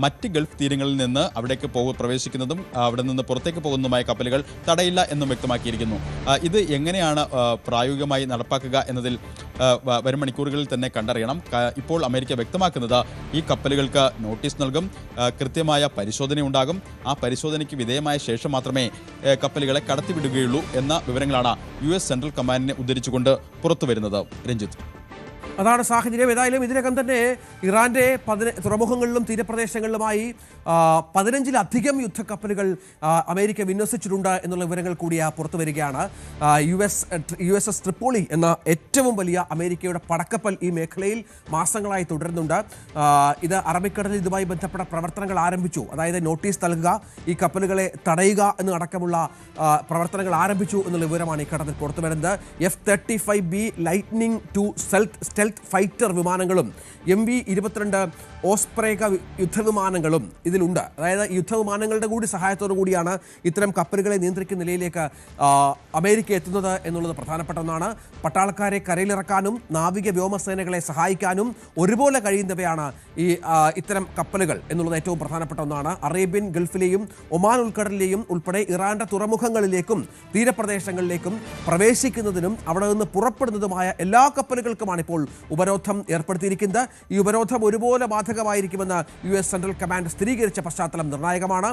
മറ്റ് ഗൾഫ് തീരങ്ങളിൽ നിന്ന് അവിടേക്ക് പ്രവേശിക്കുന്നതും അവിടെ നിന്ന് പുറത്തേക്ക് പോകുന്നതുമായ കപ്പലുകൾ തടയില്ല എന്നും വ്യക്തമാക്കിയിരിക്കുന്നു. ഇത് എങ്ങനെയാണ് പ്രായോഗികമായി നടപ്പാക്കുക എന്നതിൽ വരും മണിക്കൂറുകളിൽ തന്നെ കണ്ടറിയണം. ഇപ്പോൾ അമേരിക്ക വ്യക്തമാക്കുന്നത് ഈ കപ്പലുകൾക്ക് നോട്ടീസ് നൽകും, കൃത്യമായ പരിശോധനയുണ്ടാകും, ആ പരിശോധനയ്ക്ക് വിധേയമായ ശേഷം മാത്രമേ കപ്പലുകളെ കടത്തിവിടുകയുള്ളൂ എന്ന വിവരങ്ങളാണ് US സെൻട്രൽ കമാൻഡിനെ ഉദ്ധരിച്ചുകൊണ്ട് പുറത്തു വരുന്നത്. രഞ്ജിത്ത്, അതാണ് സാഹചര്യം. ഏതായാലും ഇതിനകം തന്നെ ഇറാന്റെ തുറമുഖങ്ങളിലും തീരപ്രദേശങ്ങളിലുമായി 15-ലധികം യുദ്ധക്കപ്പലുകൾ അമേരിക്ക വിന്യസിച്ചിട്ടുണ്ട് എന്നുള്ള വിവരങ്ങൾ കൂടി പുറത്തു വരികയാണ്. USS ട്രിപ്പോളി എന്ന ഏറ്റവും വലിയ അമേരിക്കയുടെ പടക്കപ്പൽ ഈ മേഖലയിൽ മാസങ്ങളായി തുടരുന്നുണ്ട്. ഇത് അറബിക്കടലിൽ ഇതുമായി ബന്ധപ്പെട്ട പ്രവർത്തനങ്ങൾ ആരംഭിച്ചു. അതായത് നോട്ടീസ് നൽകുക, ഈ കപ്പലുകളെ തടയുക എന്നടക്കമുള്ള പ്രവർത്തനങ്ങൾ ആരംഭിച്ചു എന്നുള്ള വിവരമാണ് ഈ ഘട്ടത്തിൽ പുറത്തു വരുന്നത്. F-35B ലൈറ്റ്നിംഗ് 2 സ്റ്റെൽത്ത് ഫൈറ്റർ വിമാനങ്ങളും MV-22 ഓസ്പ്രേക യുദ്ധവിമാനങ്ങളും ഇതിലുണ്ട്. അതായത് യുദ്ധവിമാനങ്ങളുടെ കൂടി സഹായത്തോടു കൂടിയാണ് ഇത്തരം കപ്പലുകളെ നിയന്ത്രിക്കുന്ന നിലയിലേക്ക് അമേരിക്ക എത്തുന്നത് എന്നുള്ളത് പ്രധാനപ്പെട്ട ഒന്നാണ്. പട്ടാളക്കാരെ കരയിലിറക്കാനും നാവിക വ്യോമസേനകളെ സഹായിക്കാനും ഒരുപോലെ കഴിയുന്നവയാണ് ഈ ഇത്തരം കപ്പലുകൾ എന്നുള്ളത് ഏറ്റവും പ്രധാനപ്പെട്ട ഒന്നാണ്. അറേബ്യൻ ഗൾഫിലെയും ഒമാൻ ഉൾക്കടലിലെയും ഉൾപ്പെടെ ഇറാന്റെ തുറമുഖങ്ങളിലേക്കും തീരപ്രദേശങ്ങളിലേക്കും പ്രവേശിക്കുന്നതിനും അവിടെ നിന്ന് പുറപ്പെടുന്നതുമായ എല്ലാ കപ്പലുകൾക്കുമാണ് ഇപ്പോൾ ഉപരോധം ഏർപ്പെടുത്തിയിരിക്കുന്നത്. ഈ ഉപരോധം ഒരുപോലെ ബാധകമായിരിക്കുമെന്ന് US സെൻട്രൽ കമാൻഡ് സ്ഥിരീകരിച്ച പശ്ചാത്തലം നിർണായകമാണ്.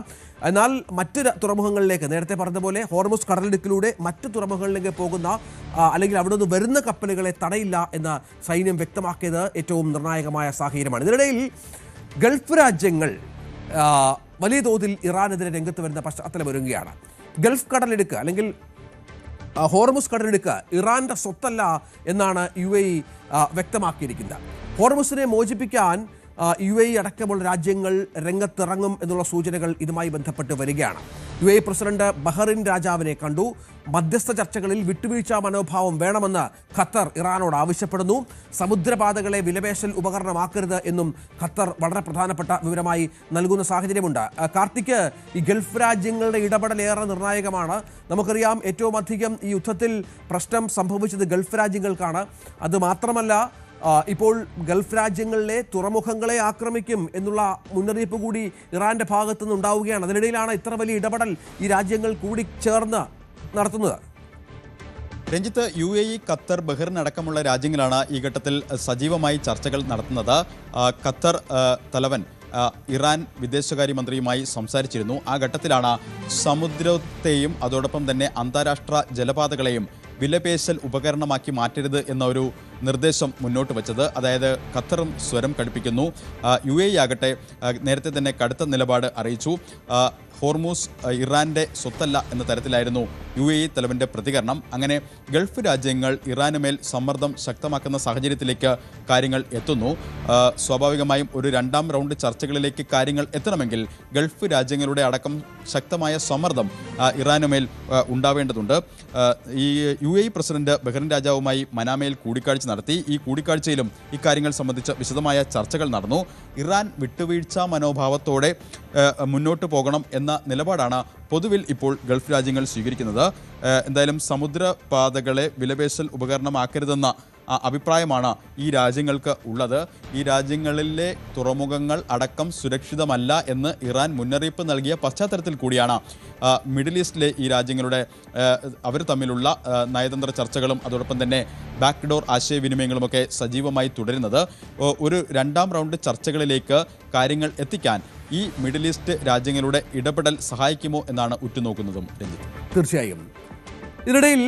എന്നാൽ മറ്റ് തുറമുഖങ്ങളിലേക്ക്, നേരത്തെ പറഞ്ഞതുപോലെ ഹോർമുസ് കടലിടുക്കിലൂടെ മറ്റ് തുറമുഖങ്ങളിലേക്ക് പോകുന്ന അല്ലെങ്കിൽ അവിടെ നിന്ന് വരുന്ന കപ്പലുകളെ തടയില്ല എന്ന് സൈന്യം വ്യക്തമാക്കിയത് ഏറ്റവും നിർണായകമായ സാഹചര്യമാണ്. ഇതിനിടയിൽ ഗൾഫ് രാജ്യങ്ങൾ വലിയ തോതിൽ ഇറാനെതിരെ രംഗത്ത് വരുന്ന പശ്ചാത്തലം ഒരുങ്ങുകയാണ്. ഗൾഫ് കടലിടുക്ക് അല്ലെങ്കിൽ ഹോർമുസ് കടലിടുക്ക് ഇറാന്റെ സ്വത്തല്ല എന്നാണ് UAE വ്യക്തമാക്കിയിരിക്കുന്നത്. ഹോർമുസിനെ മോചിപ്പിക്കാൻ UAE അടക്കമുള്ള രാജ്യങ്ങൾ രംഗത്തിറങ്ങും എന്നുള്ള സൂചനകൾ ഇതുമായി ബന്ധപ്പെട്ട് വരികയാണ്. UAE പ്രസിഡന്റ് ബഹറിൻ രാജാവിനെ കണ്ടു. മധ്യസ്ഥ ചർച്ചകളിൽ വിട്ടുവീഴ്ച മനോഭാവം വേണമെന്ന് ഖത്തർ ഇറാനോട് ആവശ്യപ്പെടുന്നു. സമുദ്രപാതകളെ വിലപേശൽ ഉപകരണമാക്കരുത് എന്നും ഖത്തർ വളരെ പ്രധാനപ്പെട്ട വിവരമായി നൽകുന്ന സാഹചര്യമുണ്ട്. കാർത്തിക്, ഈ ഗൾഫ് രാജ്യങ്ങളുടെ ഇടപെടൽ ഏറെ നിർണായകമാണ്. നമുക്കറിയാം ഏറ്റവും അധികം ഈ യുദ്ധത്തിൽ പ്രശ്നം സംഭവിച്ചത് ഗൾഫ് രാജ്യങ്ങൾക്കാണ്. അത് മാത്രമല്ല, ഇപ്പോൾ ഗൾഫ് രാജ്യങ്ങളിലെ തുറമുഖങ്ങളെ ആക്രമിക്കും എന്നുള്ള മുന്നറിയിപ്പ് കൂടി ഇറാന്റെ ഭാഗത്തു നിന്നുണ്ടാവുകയാണ്. അതിനിടയിലാണ് ഇത്ര വലിയ ഇടപെടൽ ഈ രാജ്യങ്ങൾ കൂടി ചേർന്ന് നടത്തുന്നത്. രഞ്ജിത്ത്, UAE, ഖത്തർ, ബഹ്റിൻ അടക്കമുള്ള രാജ്യങ്ങളാണ് ഈ ഘട്ടത്തിൽ സജീവമായി ചർച്ചകൾ നടത്തുന്നത്. ഖത്തർ തലവൻ ഇറാൻ വിദേശകാര്യമന്ത്രിയുമായി സംസാരിച്ചിരുന്നു. ആ ഘട്ടത്തിലാണ് സമുദ്രത്തെയും അതോടൊപ്പം തന്നെ അന്താരാഷ്ട്ര ജലപാതകളെയും വിലപേശൽ ഉപകരണമാക്കി മാറ്റരുത് എന്ന ഒരു നിർദ്ദേശം മുന്നോട്ട് വച്ചത്. അതായത് ഖത്തറും സ്വരം കടുപ്പിക്കുന്നു. UAE ആകട്ടെ നേരത്തെ തന്നെ കടുത്ത നിലപാട് അറിയിച്ചു. ഹോർമൂസ് ഇറാൻ്റെ സ്വത്തല്ല എന്ന തരത്തിലായിരുന്നു UAE തലവൻ്റെ പ്രതികരണം. അങ്ങനെ ഗൾഫ് രാജ്യങ്ങൾ ഇറാനുമേൽ സമ്മർദ്ദം ശക്തമാക്കുന്ന സാഹചര്യത്തിലേക്ക് കാര്യങ്ങൾ എത്തുന്നു. സ്വാഭാവികമായും ഒരു രണ്ടാം റൗണ്ട് ചർച്ചകളിലേക്ക് കാര്യങ്ങൾ എത്തണമെങ്കിൽ ഗൾഫ് രാജ്യങ്ങളുടെ അടക്കം ശക്തമായ സമ്മർദ്ദം ഇറാനുമേൽ ഉണ്ടാവേണ്ടതുണ്ട്. ഈ UAE പ്രസിഡന്റ് ബഹ്റിൻ രാജാവുമായി മനാമയിൽ കൂടിക്കാഴ്ച നടത്തി. ഈ കൂടിക്കാഴ്ചയിലും ഇക്കാര്യങ്ങൾ സംബന്ധിച്ച് വിശദമായ ചർച്ചകൾ നടന്നു. ഇറാൻ വിട്ടുവീഴ്ച മനോഭാവത്തോടെ മുന്നോട്ട് പോകണം എന്ന നിലപാടാണ് പൊതുവിൽ ഇപ്പോൾ ഗൾഫ് രാജ്യങ്ങൾ സ്വീകരിക്കുന്നത്. എന്തായാലും സമുദ്രപാതകളെ വിലപേശൽ ഉപകരണമാക്കരുതെന്ന അഭിപ്രായമാണ് ഈ രാജ്യങ്ങൾക്ക് ഉള്ളത്. ഈ രാജ്യങ്ങളിലെ തുറമുഖങ്ങൾ അടക്കം സുരക്ഷിതമല്ല എന്ന് ഇറാൻ മുന്നറിയിപ്പ് നൽകിയ പശ്ചാത്തലത്തിൽ കൂടിയാണ് മിഡിൽ ഈസ്റ്റിലെ ഈ രാജ്യങ്ങളുടെ അവർ തമ്മിലുള്ള നയതന്ത്ര ചർച്ചകളും അതോടൊപ്പം തന്നെ ബാക്ക്ഡോർ ആശയവിനിമയങ്ങളുമൊക്കെ സജീവമായി തുടരുന്നത്. ഒരു രണ്ടാം റൗണ്ട് ചർച്ചകളിലേക്ക് കാര്യങ്ങൾ എത്തിക്കാൻ ഈ മിഡിൽ ഈസ്റ്റ് രാജ്യങ്ങളുടെ ഇടപെടൽ സഹായിക്കുമോ എന്നാണ് ഉറ്റുനോക്കുന്നതും. തീർച്ചയായും ഇതിനിടയിൽ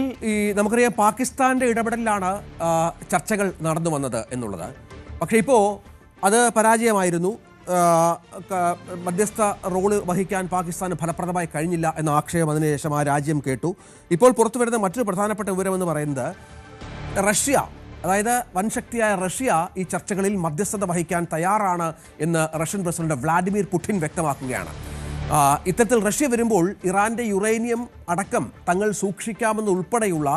നമുക്കറിയാം പാകിസ്ഥാന്റെ ഇടപെടലിലാണ് ചർച്ചകൾ നടന്നു വന്നത് എന്നുള്ളത്. പക്ഷേ ഇപ്പോൾ അത് പരാജയമായിരുന്നു. മധ്യസ്ഥ റോള് വഹിക്കാൻ പാകിസ്ഥാന് ഫലപ്രദമായി കഴിഞ്ഞില്ല എന്ന ആക്ഷേപം അതിനുശേഷം ആ രാജ്യം കേട്ടു. ഇപ്പോൾ പുറത്തു വരുന്ന മറ്റൊരു പ്രധാനപ്പെട്ട വിവരമെന്ന് പറയുന്നത് റഷ്യ, അതായത് വൻശക്തിയായ റഷ്യ ഈ ചർച്ചകളിൽ മധ്യസ്ഥത വഹിക്കാൻ തയ്യാറാണ് എന്ന് റഷ്യൻ പ്രസിഡന്റ് വ്ളാഡിമിർ പുടിൻ വ്യക്തമാക്കുകയാണ്. ഇത്തരത്തിൽ റഷ്യ വരുമ്പോൾ ഇറാന്റെ യുറേനിയം അടക്കം തങ്ങൾ സൂക്ഷിക്കാമെന്നുൾപ്പെടെയുള്ള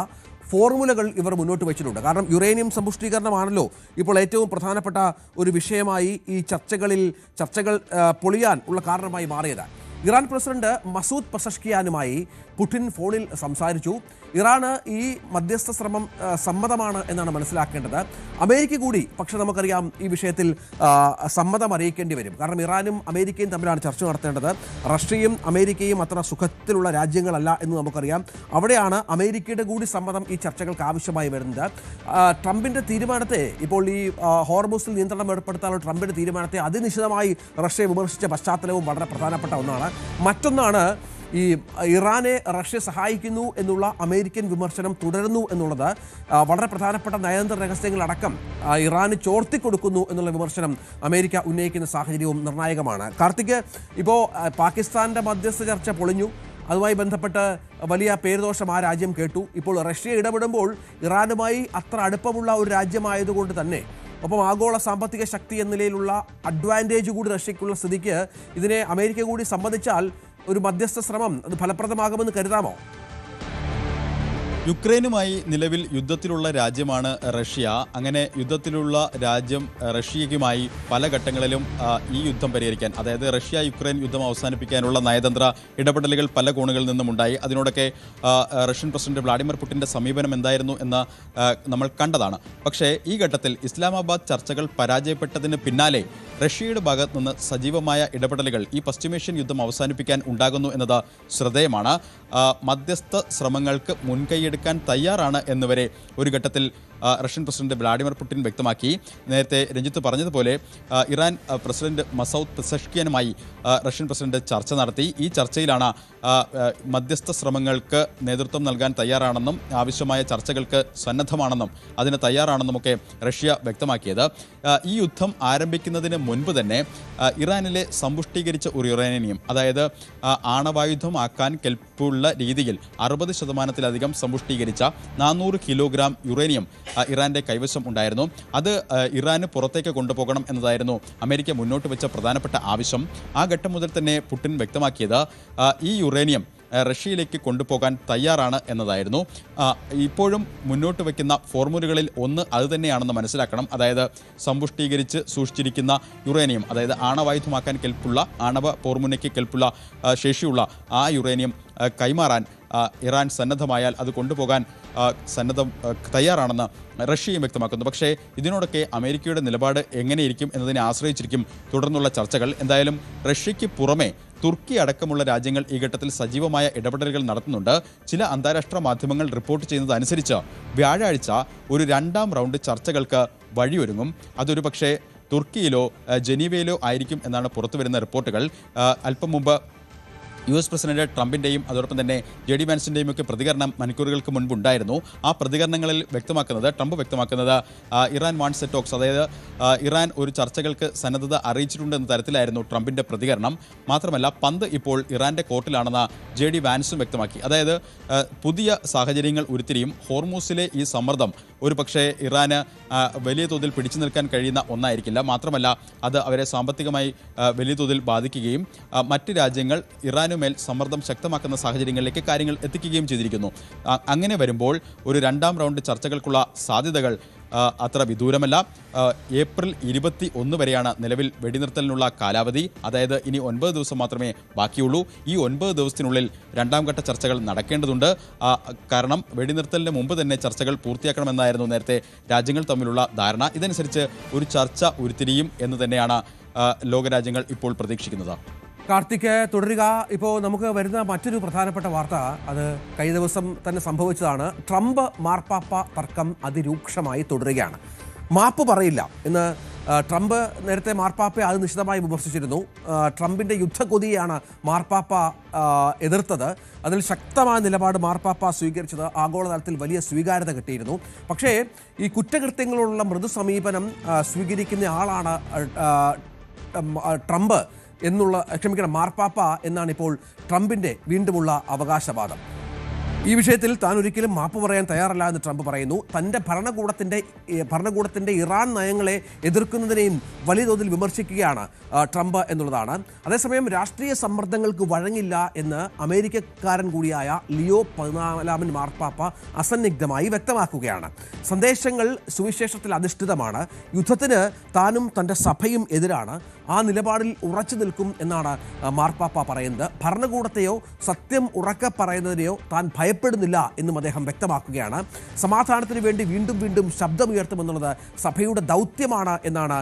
ഫോർമുലകൾ ഇവർ മുന്നോട്ട് വെച്ചിട്ടുണ്ട്. കാരണം യുറേനിയം സമ്പുഷ്ടീകരണമാണല്ലോ ഇപ്പോൾ ഏറ്റവും പ്രധാനപ്പെട്ട ഒരു വിഷയമായി ഈ ചർച്ചകൾ പൊളിയാൻ ഉള്ള കാരണമായി മാറിയത്. ഇറാൻ പ്രസിഡന്റ് മസൂദ് പെസഷ്കിയാനുമായി പുടിൻ ഫോണിൽ സംസാരിച്ചു. ഇറാന് ഈ മധ്യസ്ഥ ശ്രമം സമ്മതമാണ് എന്നാണ് മനസ്സിലാക്കേണ്ടത്. അമേരിക്ക കൂടി പക്ഷെ നമുക്കറിയാം ഈ വിഷയത്തിൽ സമ്മതം അറിയിക്കേണ്ടി വരും. കാരണം ഇറാനും അമേരിക്കയും തമ്മിലാണ് ചർച്ച നടത്തേണ്ടത്. റഷ്യയും അമേരിക്കയും അത്ര സുഖത്തിലുള്ള രാജ്യങ്ങളല്ല എന്ന് നമുക്കറിയാം. അവിടെയാണ് അമേരിക്കയുടെ കൂടി സമ്മതം ഈ ചർച്ചകൾക്ക് ആവശ്യമായി വരുന്നത്. ട്രംപിൻ്റെ തീരുമാനത്തെ, ഇപ്പോൾ ഈ ഹോർമൂസിൽ നിയന്ത്രണം ഏർപ്പെടുത്താനുള്ള ട്രംപിൻ്റെ തീരുമാനത്തെ അതിനിശ്ചിതമായി റഷ്യ വിമർശിച്ച പശ്ചാത്തലവും വളരെ പ്രധാനപ്പെട്ട ഒന്നാണ്. മറ്റൊന്നാണ് ഈ ഇറാനെ റഷ്യ സഹായിക്കുന്നു എന്നുള്ള അമേരിക്കൻ വിമർശനം തുടരുന്നു എന്നുള്ളത്. വളരെ പ്രധാനപ്പെട്ട നയതന്ത്ര രഹസ്യങ്ങളടക്കം ഇറാന് ചോർത്തിക്കൊടുക്കുന്നു എന്നുള്ള വിമർശനം അമേരിക്ക ഉന്നയിക്കുന്ന സാഹചര്യവും നിർണായകമാണ്. കാർത്തിക്, ഇപ്പോൾ പാകിസ്ഥാൻ്റെ മധ്യസ്ഥ ചർച്ച പൊളിഞ്ഞു. അതുമായി ബന്ധപ്പെട്ട് വലിയ പേരുദോഷം ആ രാജ്യം കേട്ടു. ഇപ്പോൾ റഷ്യ ഇടപെടുമ്പോൾ ഇറാനുമായി അത്ര അടുപ്പമുള്ള ഒരു രാജ്യമായതുകൊണ്ട് തന്നെ, ഒപ്പം ആഗോള സാമ്പത്തിക ശക്തി എന്ന നിലയിലുള്ള അഡ്വാൻറ്റേജ് കൂടി റഷ്യയ്ക്കുള്ള സ്ഥിതിക്ക് ഇതിനെ അമേരിക്ക കൂടി സമ്മതിച്ചാൽ ഒരു മധ്യസ്ഥ ശ്രമം അത് ഫലപ്രദമാകുമെന്ന് കരുതാമോ? യുക്രൈനുമായി നിലവിൽ യുദ്ധത്തിലുള്ള രാജ്യമാണ് റഷ്യ. അങ്ങനെ യുദ്ധത്തിലുള്ള രാജ്യം റഷ്യയുമായി പല ഘട്ടങ്ങളിലും ഈ യുദ്ധം പരിഹരിക്കാൻ, അതായത് റഷ്യ യുക്രൈൻ യുദ്ധം അവസാനിപ്പിക്കാനുള്ള നയതന്ത്ര ഇടപെടലുകൾ പല കോണുകളിൽ നിന്നും ഉണ്ടായി. അതിനോടൊക്കെ റഷ്യൻ പ്രസിഡന്റ് വ്ളാഡിമിർ പുടിൻ്റെ സമീപനം എന്തായിരുന്നു എന്ന് നമ്മൾ കണ്ടതാണ്. പക്ഷേ ഈ ഘട്ടത്തിൽ ഇസ്ലാമാബാദ് ചർച്ചകൾ പരാജയപ്പെട്ടതിന് പിന്നാലെ റഷ്യയുടെ ഭാഗത്ത് നിന്ന് സജീവമായ ഇടപെടലുകൾ ഈ പശ്ചിമേഷ്യൻ യുദ്ധം അവസാനിപ്പിക്കാൻ ഉണ്ടാകുന്നു എന്നത് ശ്രദ്ധേയമാണ്. മധ്യസ്ഥ ശ്രമങ്ങൾക്ക് മുൻകൈയെടുക്കാൻ തയ്യാറാണ് എന്നുവരെ ഒരു ഘട്ടത്തിൽ റഷ്യൻ പ്രസിഡന്റ് വ്ളാഡിമിർ പുടിൻ വ്യക്തമാക്കി. നേരത്തെ രഞ്ജിത്ത് പറഞ്ഞതുപോലെ ഇറാൻ പ്രസിഡന്റ് മസൂദ് പെസഷ്കിയാനുമായി റഷ്യൻ പ്രസിഡന്റ് ചർച്ച നടത്തി. ഈ ചർച്ചയിലാണ് മധ്യസ്ഥ ശ്രമങ്ങൾക്ക് നേതൃത്വം നൽകാൻ തയ്യാറാണെന്നും ആവശ്യമായ ചർച്ചകൾക്ക് സന്നദ്ധമാണെന്നും അതിന് തയ്യാറാണെന്നുമൊക്കെ റഷ്യ വ്യക്തമാക്കിയത്. ഈ യുദ്ധം ആരംഭിക്കുന്നതിന് മുൻപ് തന്നെ ഇറാനിലെ സമ്പുഷ്ടീകരിച്ച ഒരു യുറേനിയം, അതായത് ആണവായുധമാക്കാൻ കെൽപ്പുള്ള രീതിയിൽ 60% സമ്പുഷ്ടീകരിച്ച 400 കിലോഗ്രാം യുറേനിയം ഇറാൻ്റെ കൈവശം ഉണ്ടായിരുന്നു. അത് ഇറാന് പുറത്തേക്ക് കൊണ്ടുപോകണം എന്നതായിരുന്നു അമേരിക്ക മുന്നോട്ട് വെച്ച പ്രധാനപ്പെട്ട ആവശ്യം. ആ ഘട്ടം മുതൽ തന്നെ പുടിൻ വ്യക്തമാക്കിയത് ഈ യുറേനിയം റഷ്യയിലേക്ക് കൊണ്ടുപോകാൻ തയ്യാറാണ് എന്നതായിരുന്നു. ഇപ്പോഴും മുന്നോട്ട് വയ്ക്കുന്ന ഫോർമുലകളിൽ ഒന്ന് അതുതന്നെയാണെന്ന് മനസ്സിലാക്കണം. അതായത് സമ്പുഷ്ടീകരിച്ച് സൂക്ഷിച്ചിരിക്കുന്ന യുറേനിയം, അതായത് ആണവായുധമാക്കാൻ കെൽപ്പുള്ള, ആണവ പോർമുനയ്ക്ക് കെൽപ്പുള്ള ശേഷിയുള്ള ആ യുറേനിയം കൈമാറാൻ ഇറാൻ സന്നദ്ധമായാൽ അത് കൊണ്ടുപോകാൻ തയ്യാറാണെന്ന് റഷ്യയും വ്യക്തമാക്കുന്നു. പക്ഷേ ഇതിനോടൊക്കെ അമേരിക്കയുടെ നിലപാട് എങ്ങനെയിരിക്കും എന്നതിനെ ആശ്രയിച്ചിരിക്കും തുടർന്നുള്ള ചർച്ചകൾ. എന്തായാലും റഷ്യയ്ക്ക് പുറമെ തുർക്കി അടക്കമുള്ള രാജ്യങ്ങൾ ഈ ഘട്ടത്തിൽ സജീവമായ ഇടപെടലുകൾ നടത്തുന്നുണ്ട്. ചില അന്താരാഷ്ട്ര മാധ്യമങ്ങൾ റിപ്പോർട്ട് ചെയ്യുന്നതനുസരിച്ച് വ്യാഴാഴ്ച ഒരു 2ാം റൗണ്ട് ചർച്ചകൾക്ക് വഴിയൊരുങ്ങും. അതൊരു പക്ഷേ തുർക്കിയിലോ ജനീവയിലോ ആയിരിക്കും എന്നാണ് പുറത്തുവരുന്ന റിപ്പോർട്ടുകൾ. അല്പം മുമ്പ് US പ്രസിഡന്റ് ട്രംപിൻ്റെയും അതോടൊപ്പം തന്നെ JD വാൻസിൻ്റെയും ഒക്കെ പ്രതികരണം മണിക്കൂറുകൾക്ക് മുൻപുണ്ടായിരുന്നു. ആ പ്രതികരണങ്ങളിൽ ട്രംപ് വ്യക്തമാക്കുന്നത് ഇറാൻ വാണ്ട്സ് എ ടോക്സ്, അതായത് ഇറാൻ ഒരു ചർച്ചകൾക്ക് സന്നദ്ധത അറിയിച്ചിട്ടുണ്ട് എന്ന തരത്തിലായിരുന്നു ട്രംപിൻ്റെ പ്രതികരണം. മാത്രമല്ല പന്ത് ഇപ്പോൾ ഇറാൻ്റെ കോർട്ടിലാണെന്ന് JD വാൻസും വ്യക്തമാക്കി. അതായത് പുതിയ സാഹചര്യങ്ങൾ ഉരുത്തിരിയും. ഹോർമൂസിലെ ഈ സമ്മർദ്ദം ഒരു പക്ഷേ ഇറാന് വലിയ തോതിൽ പിടിച്ചു നിൽക്കാൻ കഴിയുന്ന ഒന്നായിരിക്കില്ല. മാത്രമല്ല അത് അവരെ സാമ്പത്തികമായി വലിയ തോതിൽ ബാധിക്കുകയും മറ്റ് രാജ്യങ്ങൾ ഇറാനുമേൽ സമ്മർദ്ദം ശക്തമാക്കുന്ന സാഹചര്യങ്ങളിലേക്ക് കാര്യങ്ങൾ എത്തിക്കുകയും ചെയ്തിരിക്കുന്നു. അങ്ങനെ വരുമ്പോൾ ഒരു 2ാം റൗണ്ട് ചർച്ചകൾക്കുള്ള സാധ്യതകൾ അത്ര വിദൂരമല്ല. ഏപ്രിൽ 21 വരെയാണ് നിലവിൽ വെടിനിർത്തലിനുള്ള കാലാവധി. അതായത് ഇനി 9 ദിവസം മാത്രമേ ബാക്കിയുള്ളൂ. ഈ 9 ദിവസത്തിനുള്ളിൽ 2ാം ഘട്ട ചർച്ചകൾ നടക്കേണ്ടതുണ്ട്. കാരണം വെടിനിർത്തലിന് മുമ്പ് തന്നെ ചർച്ചകൾ പൂർത്തിയാക്കണമെന്നായിരുന്നു നേരത്തെ രാജ്യങ്ങൾ തമ്മിലുള്ള ധാരണ. ഇതനുസരിച്ച് ഒരു ചർച്ച ഉരുത്തിരിയും എന്ന് തന്നെയാണ് ലോകരാജ്യങ്ങൾ ഇപ്പോൾ പ്രതീക്ഷിക്കുന്നത്. കാർത്തിക്, തുടരുക. ഇപ്പോൾ നമുക്ക് വരുന്ന മറ്റൊരു പ്രധാനപ്പെട്ട വാർത്ത, അത് കഴിഞ്ഞ ദിവസം തന്നെ സംഭവിച്ചതാണ്. ട്രംപ് മാർപ്പാപ്പ തർക്കം അതിരൂക്ഷമായി തുടരുകയാണ്. മാപ്പ് പറയില്ല എന്ന് ട്രംപ് നേരത്തെ മാർപ്പാപ്പയെ അത് നിശിതമായി വിമർശിച്ചിരുന്നു. ട്രംപിൻ്റെ യുദ്ധക്കൊതിയാണ് മാർപ്പാപ്പ എതിർത്തത്. അതിൽ ശക്തമായ നിലപാട് മാർപ്പാപ്പ സ്വീകരിച്ചത് ആഗോളതലത്തിൽ വലിയ സ്വീകാര്യത കിട്ടിയിരുന്നു. പക്ഷേ ഈ കുറ്റകൃത്യങ്ങളോടുള്ള മൃദു സമീപനം സ്വീകരിക്കുന്ന ആളാണ് മാർപ്പാപ്പ എന്നാണ് ഇപ്പോൾ ട്രംപിൻ്റെ വീണ്ടുമുള്ള അവകാശവാദം. ഈ വിഷയത്തിൽ താൻ ഒരിക്കലും മാപ്പ് പറയാൻ തയ്യാറല്ല എന്ന് ട്രംപ് പറയുന്നു. തൻ്റെ ഭരണകൂടത്തിൻ്റെ ഇറാൻ നയങ്ങളെ എതിർക്കുന്നതിനെയും വലിയ തോതിൽ വിമർശിക്കുകയാണ് ട്രംപ് എന്നുള്ളതാണ്. അതേസമയം രാഷ്ട്രീയ സമ്മർദ്ദങ്ങൾക്ക് വഴങ്ങില്ല എന്ന് അമേരിക്കക്കാരൻ കൂടിയായ ലിയോ 14 മാർപ്പാപ്പ അസന്നിഗ്ധമായി വ്യക്തമാക്കുകയാണ്. സന്ദേശങ്ങൾ സുവിശേഷത്തിൽ അധിഷ്ഠിതമാണ്. യുദ്ധത്തിന് താനും തൻ്റെ സഭയും എതിരാണ്. ആ നിലപാടിൽ ഉറച്ചു നിൽക്കും എന്നാണ് മാർപ്പാപ്പ പറയുന്നത്. ഭരണകൂടത്തെയോ സത്യം ഉറക്കെ പറയുന്നതിനെയോ താൻ ഭയപ്പെടുന്നില്ല എന്നും അദ്ദേഹം വ്യക്തമാക്കുകയാണ്. സമാധാനത്തിന് വേണ്ടി വീണ്ടും വീണ്ടും ശബ്ദമുയർത്തുമെന്നുള്ളത് സഭയുടെ ദൗത്യമാണ് എന്നാണ്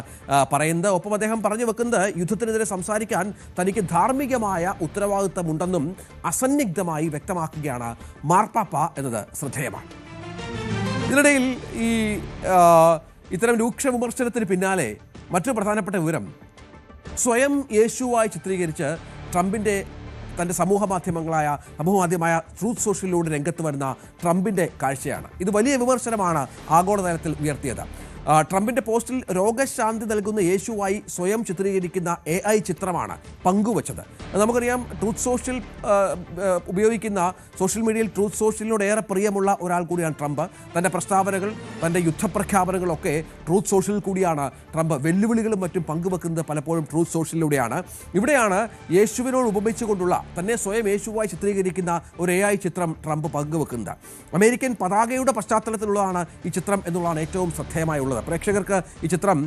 പറയുന്നത്. ഒപ്പം അദ്ദേഹം പറഞ്ഞു വെക്കുന്നത് യുദ്ധത്തിനെതിരെ സംസാരിക്കാൻ തനിക്ക് ധാർമ്മികമായ ഉത്തരവാദിത്തമുണ്ടെന്നും അസന്നിഗ്ധമായി വ്യക്തമാക്കുകയാണ് മാർപ്പാപ്പ എന്നത് ശ്രദ്ധേയമാണ്. ഇതിനിടയിൽ ഇത്തരം രൂക്ഷ വിമർശനത്തിന് പിന്നാലെ മറ്റൊരു പ്രധാനപ്പെട്ട വിവരം, സ്വയം യേശുവായി ചിത്രീകരിച്ച് തൻ്റെ സമൂഹമാധ്യമമായ ട്രൂത്ത് സോഷ്യലിലൂടെ രംഗത്ത് വരുന്ന ട്രംപിൻ്റെ കാഴ്ചയാണ്. ഇത് വലിയ വിമർശനമാണ് ആഗോളതലത്തിൽ ഉയർത്തിയത്. ട്രംപിൻ്റെ പോസ്റ്റിൽ രോഗശാന്തി നൽകുന്ന യേശുവായി സ്വയം ചിത്രീകരിക്കുന്ന AI ചിത്രമാണ് പങ്കുവച്ചത്. നമുക്കറിയാം, ട്രൂത്ത് സോഷ്യൽ ഉപയോഗിക്കുന്ന സോഷ്യൽ മീഡിയയിൽ ട്രൂത്ത് സോഷ്യലിനോട് ഏറെ പ്രിയമുള്ള ഒരാൾ കൂടിയാണ് ട്രംപ്. തൻ്റെ പ്രസ്താവനകൾ, തൻ്റെ യുദ്ധപ്രഖ്യാപനങ്ങളൊക്കെ ട്രൂത്ത് സോഷ്യലിൽ കൂടിയാണ് ട്രംപ്. വെല്ലുവിളികളും മറ്റും പങ്കുവെക്കുന്നത് പലപ്പോഴും ട്രൂത്ത് സോഷ്യലിലൂടെയാണ്. ഇവിടെയാണ് യേശുവിനോട് ഉപമിച്ചുകൊണ്ടുള്ള, തന്നെ സ്വയം യേശുവായി ചിത്രീകരിക്കുന്ന ഒരു AI ചിത്രം ട്രംപ് പങ്കുവെക്കുന്നത്. അമേരിക്കൻ പതാകയുടെ പശ്ചാത്തലത്തിലുള്ളതാണ് ഈ ചിത്രം എന്നുള്ളതാണ് ഏറ്റവും ശ്രദ്ധേയമായുള്ളത്. പ്രേക്ഷകർക്ക് ഈ ചിത്രം,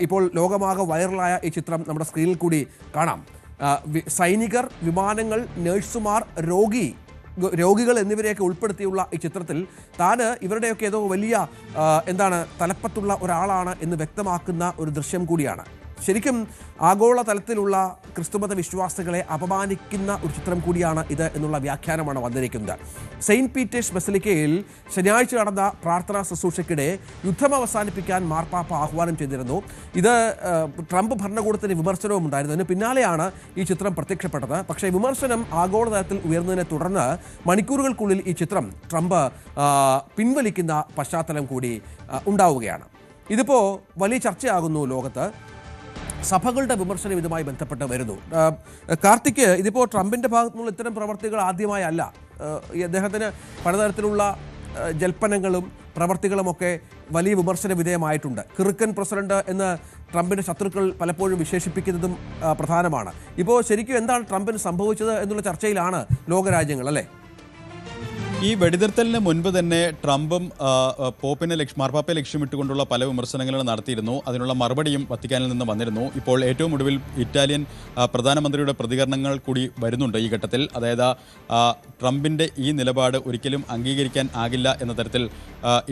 ഇപ്പോൾ ലോകമാകെ വൈറലായ ഈ ചിത്രം നമ്മുടെ സ്ക്രീനിൽ കൂടി കാണാം. സൈനികർ, വിമാനങ്ങൾ, നഴ്സുമാർ, രോഗികൾ എന്നിവരെയൊക്കെ ഉൾപ്പെടുത്തിയുള്ള ഈ ചിത്രത്തിൽ താന് ഇവരുടെയൊക്കെ ഏതോ വലിയ തലപ്പത്തുള്ള ഒരാളാണ് എന്ന് വ്യക്തമാക്കുന്ന ഒരു ദൃശ്യം കൂടിയാണ്. ശരിക്കും ആഗോള തലത്തിലുള്ള ക്രിസ്തുമത വിശ്വാസികളെ അപമാനിക്കുന്ന ഒരു ചിത്രം കൂടിയാണ് ഇത് എന്നുള്ള വ്യാഖ്യാനമാണ് വന്നിരിക്കുന്നത്. സെയിൻറ്റ് പീറ്റേഴ്സ് ബസിലിക്കയിൽ ശനിയാഴ്ച നടന്ന പ്രാർത്ഥനാ ശുശ്രൂഷയ്ക്കിടെ യുദ്ധം അവസാനിപ്പിക്കാൻ മാർപ്പാപ്പ ആഹ്വാനം ചെയ്തിരുന്നു. ഇത് ട്രംപ് ഭരണകൂടത്തിന് വിമർശനവും ഉണ്ടായിരുന്നു. അതിന് പിന്നാലെയാണ് ഈ ചിത്രം പ്രത്യക്ഷപ്പെട്ടത്. പക്ഷേ വിമർശനം ആഗോളതലത്തിൽ ഉയർന്നതിനെ തുടർന്ന് മണിക്കൂറുകൾക്കുള്ളിൽ ഈ ചിത്രം ട്രംപ് പിൻവലിക്കുന്ന പശ്ചാത്തലം കൂടി ഉണ്ടാവുകയാണ്. ഇതിപ്പോൾ വലിയ ചർച്ചയാകുന്നു ലോകത്ത്. സഭകളുടെ വിമർശനം ഇതുമായി ബന്ധപ്പെട്ട് വരുന്നു. കാർത്തിക്, ഇതിപ്പോൾ ട്രംപിൻ്റെ ഭാഗത്തുനിന്നുള്ള ഇത്തരം പ്രവർത്തികൾ ആദ്യമായല്ല. അദ്ദേഹത്തിന് പലതരത്തിലുള്ള ജൽപ്പനങ്ങളും പ്രവർത്തികളുമൊക്കെ വലിയ വിമർശന വിധേയമായിട്ടുണ്ട്. കിറുക്കൻ പ്രസിഡന്റ് എന്ന് ട്രംപിന്റെ ശത്രുക്കൾ പലപ്പോഴും വിശേഷിപ്പിക്കുന്നതും പ്രധാനമാണ്. ഇപ്പോൾ ശരിക്കും എന്താണ് ട്രംപിന് സംഭവിച്ചത് എന്നുള്ള ചർച്ചയിലാണ് ലോകരാജ്യങ്ങൾ, അല്ലേ? ഈ വെടിനിർത്തലിന് മുൻപ് തന്നെ ട്രംപും മാർപ്പാപ്പയെ ലക്ഷ്യമിട്ടുകൊണ്ടുള്ള പല വിമർശനങ്ങളും നടത്തിയിരുന്നു. അതിനുള്ള മറുപടിയും വത്തിക്കാനിൽ നിന്ന് വന്നിരുന്നു. ഇപ്പോൾ ഏറ്റവും ഒടുവിൽ ഇറ്റാലിയൻ പ്രധാനമന്ത്രിയുടെ പ്രതികരണങ്ങൾ കൂടി വരുന്നുണ്ട് ഈ ഘട്ടത്തിൽ. അതായത് ട്രംപിൻ്റെ ഈ നിലപാട് ഒരിക്കലും അംഗീകരിക്കാൻ ആകില്ല എന്ന തരത്തിൽ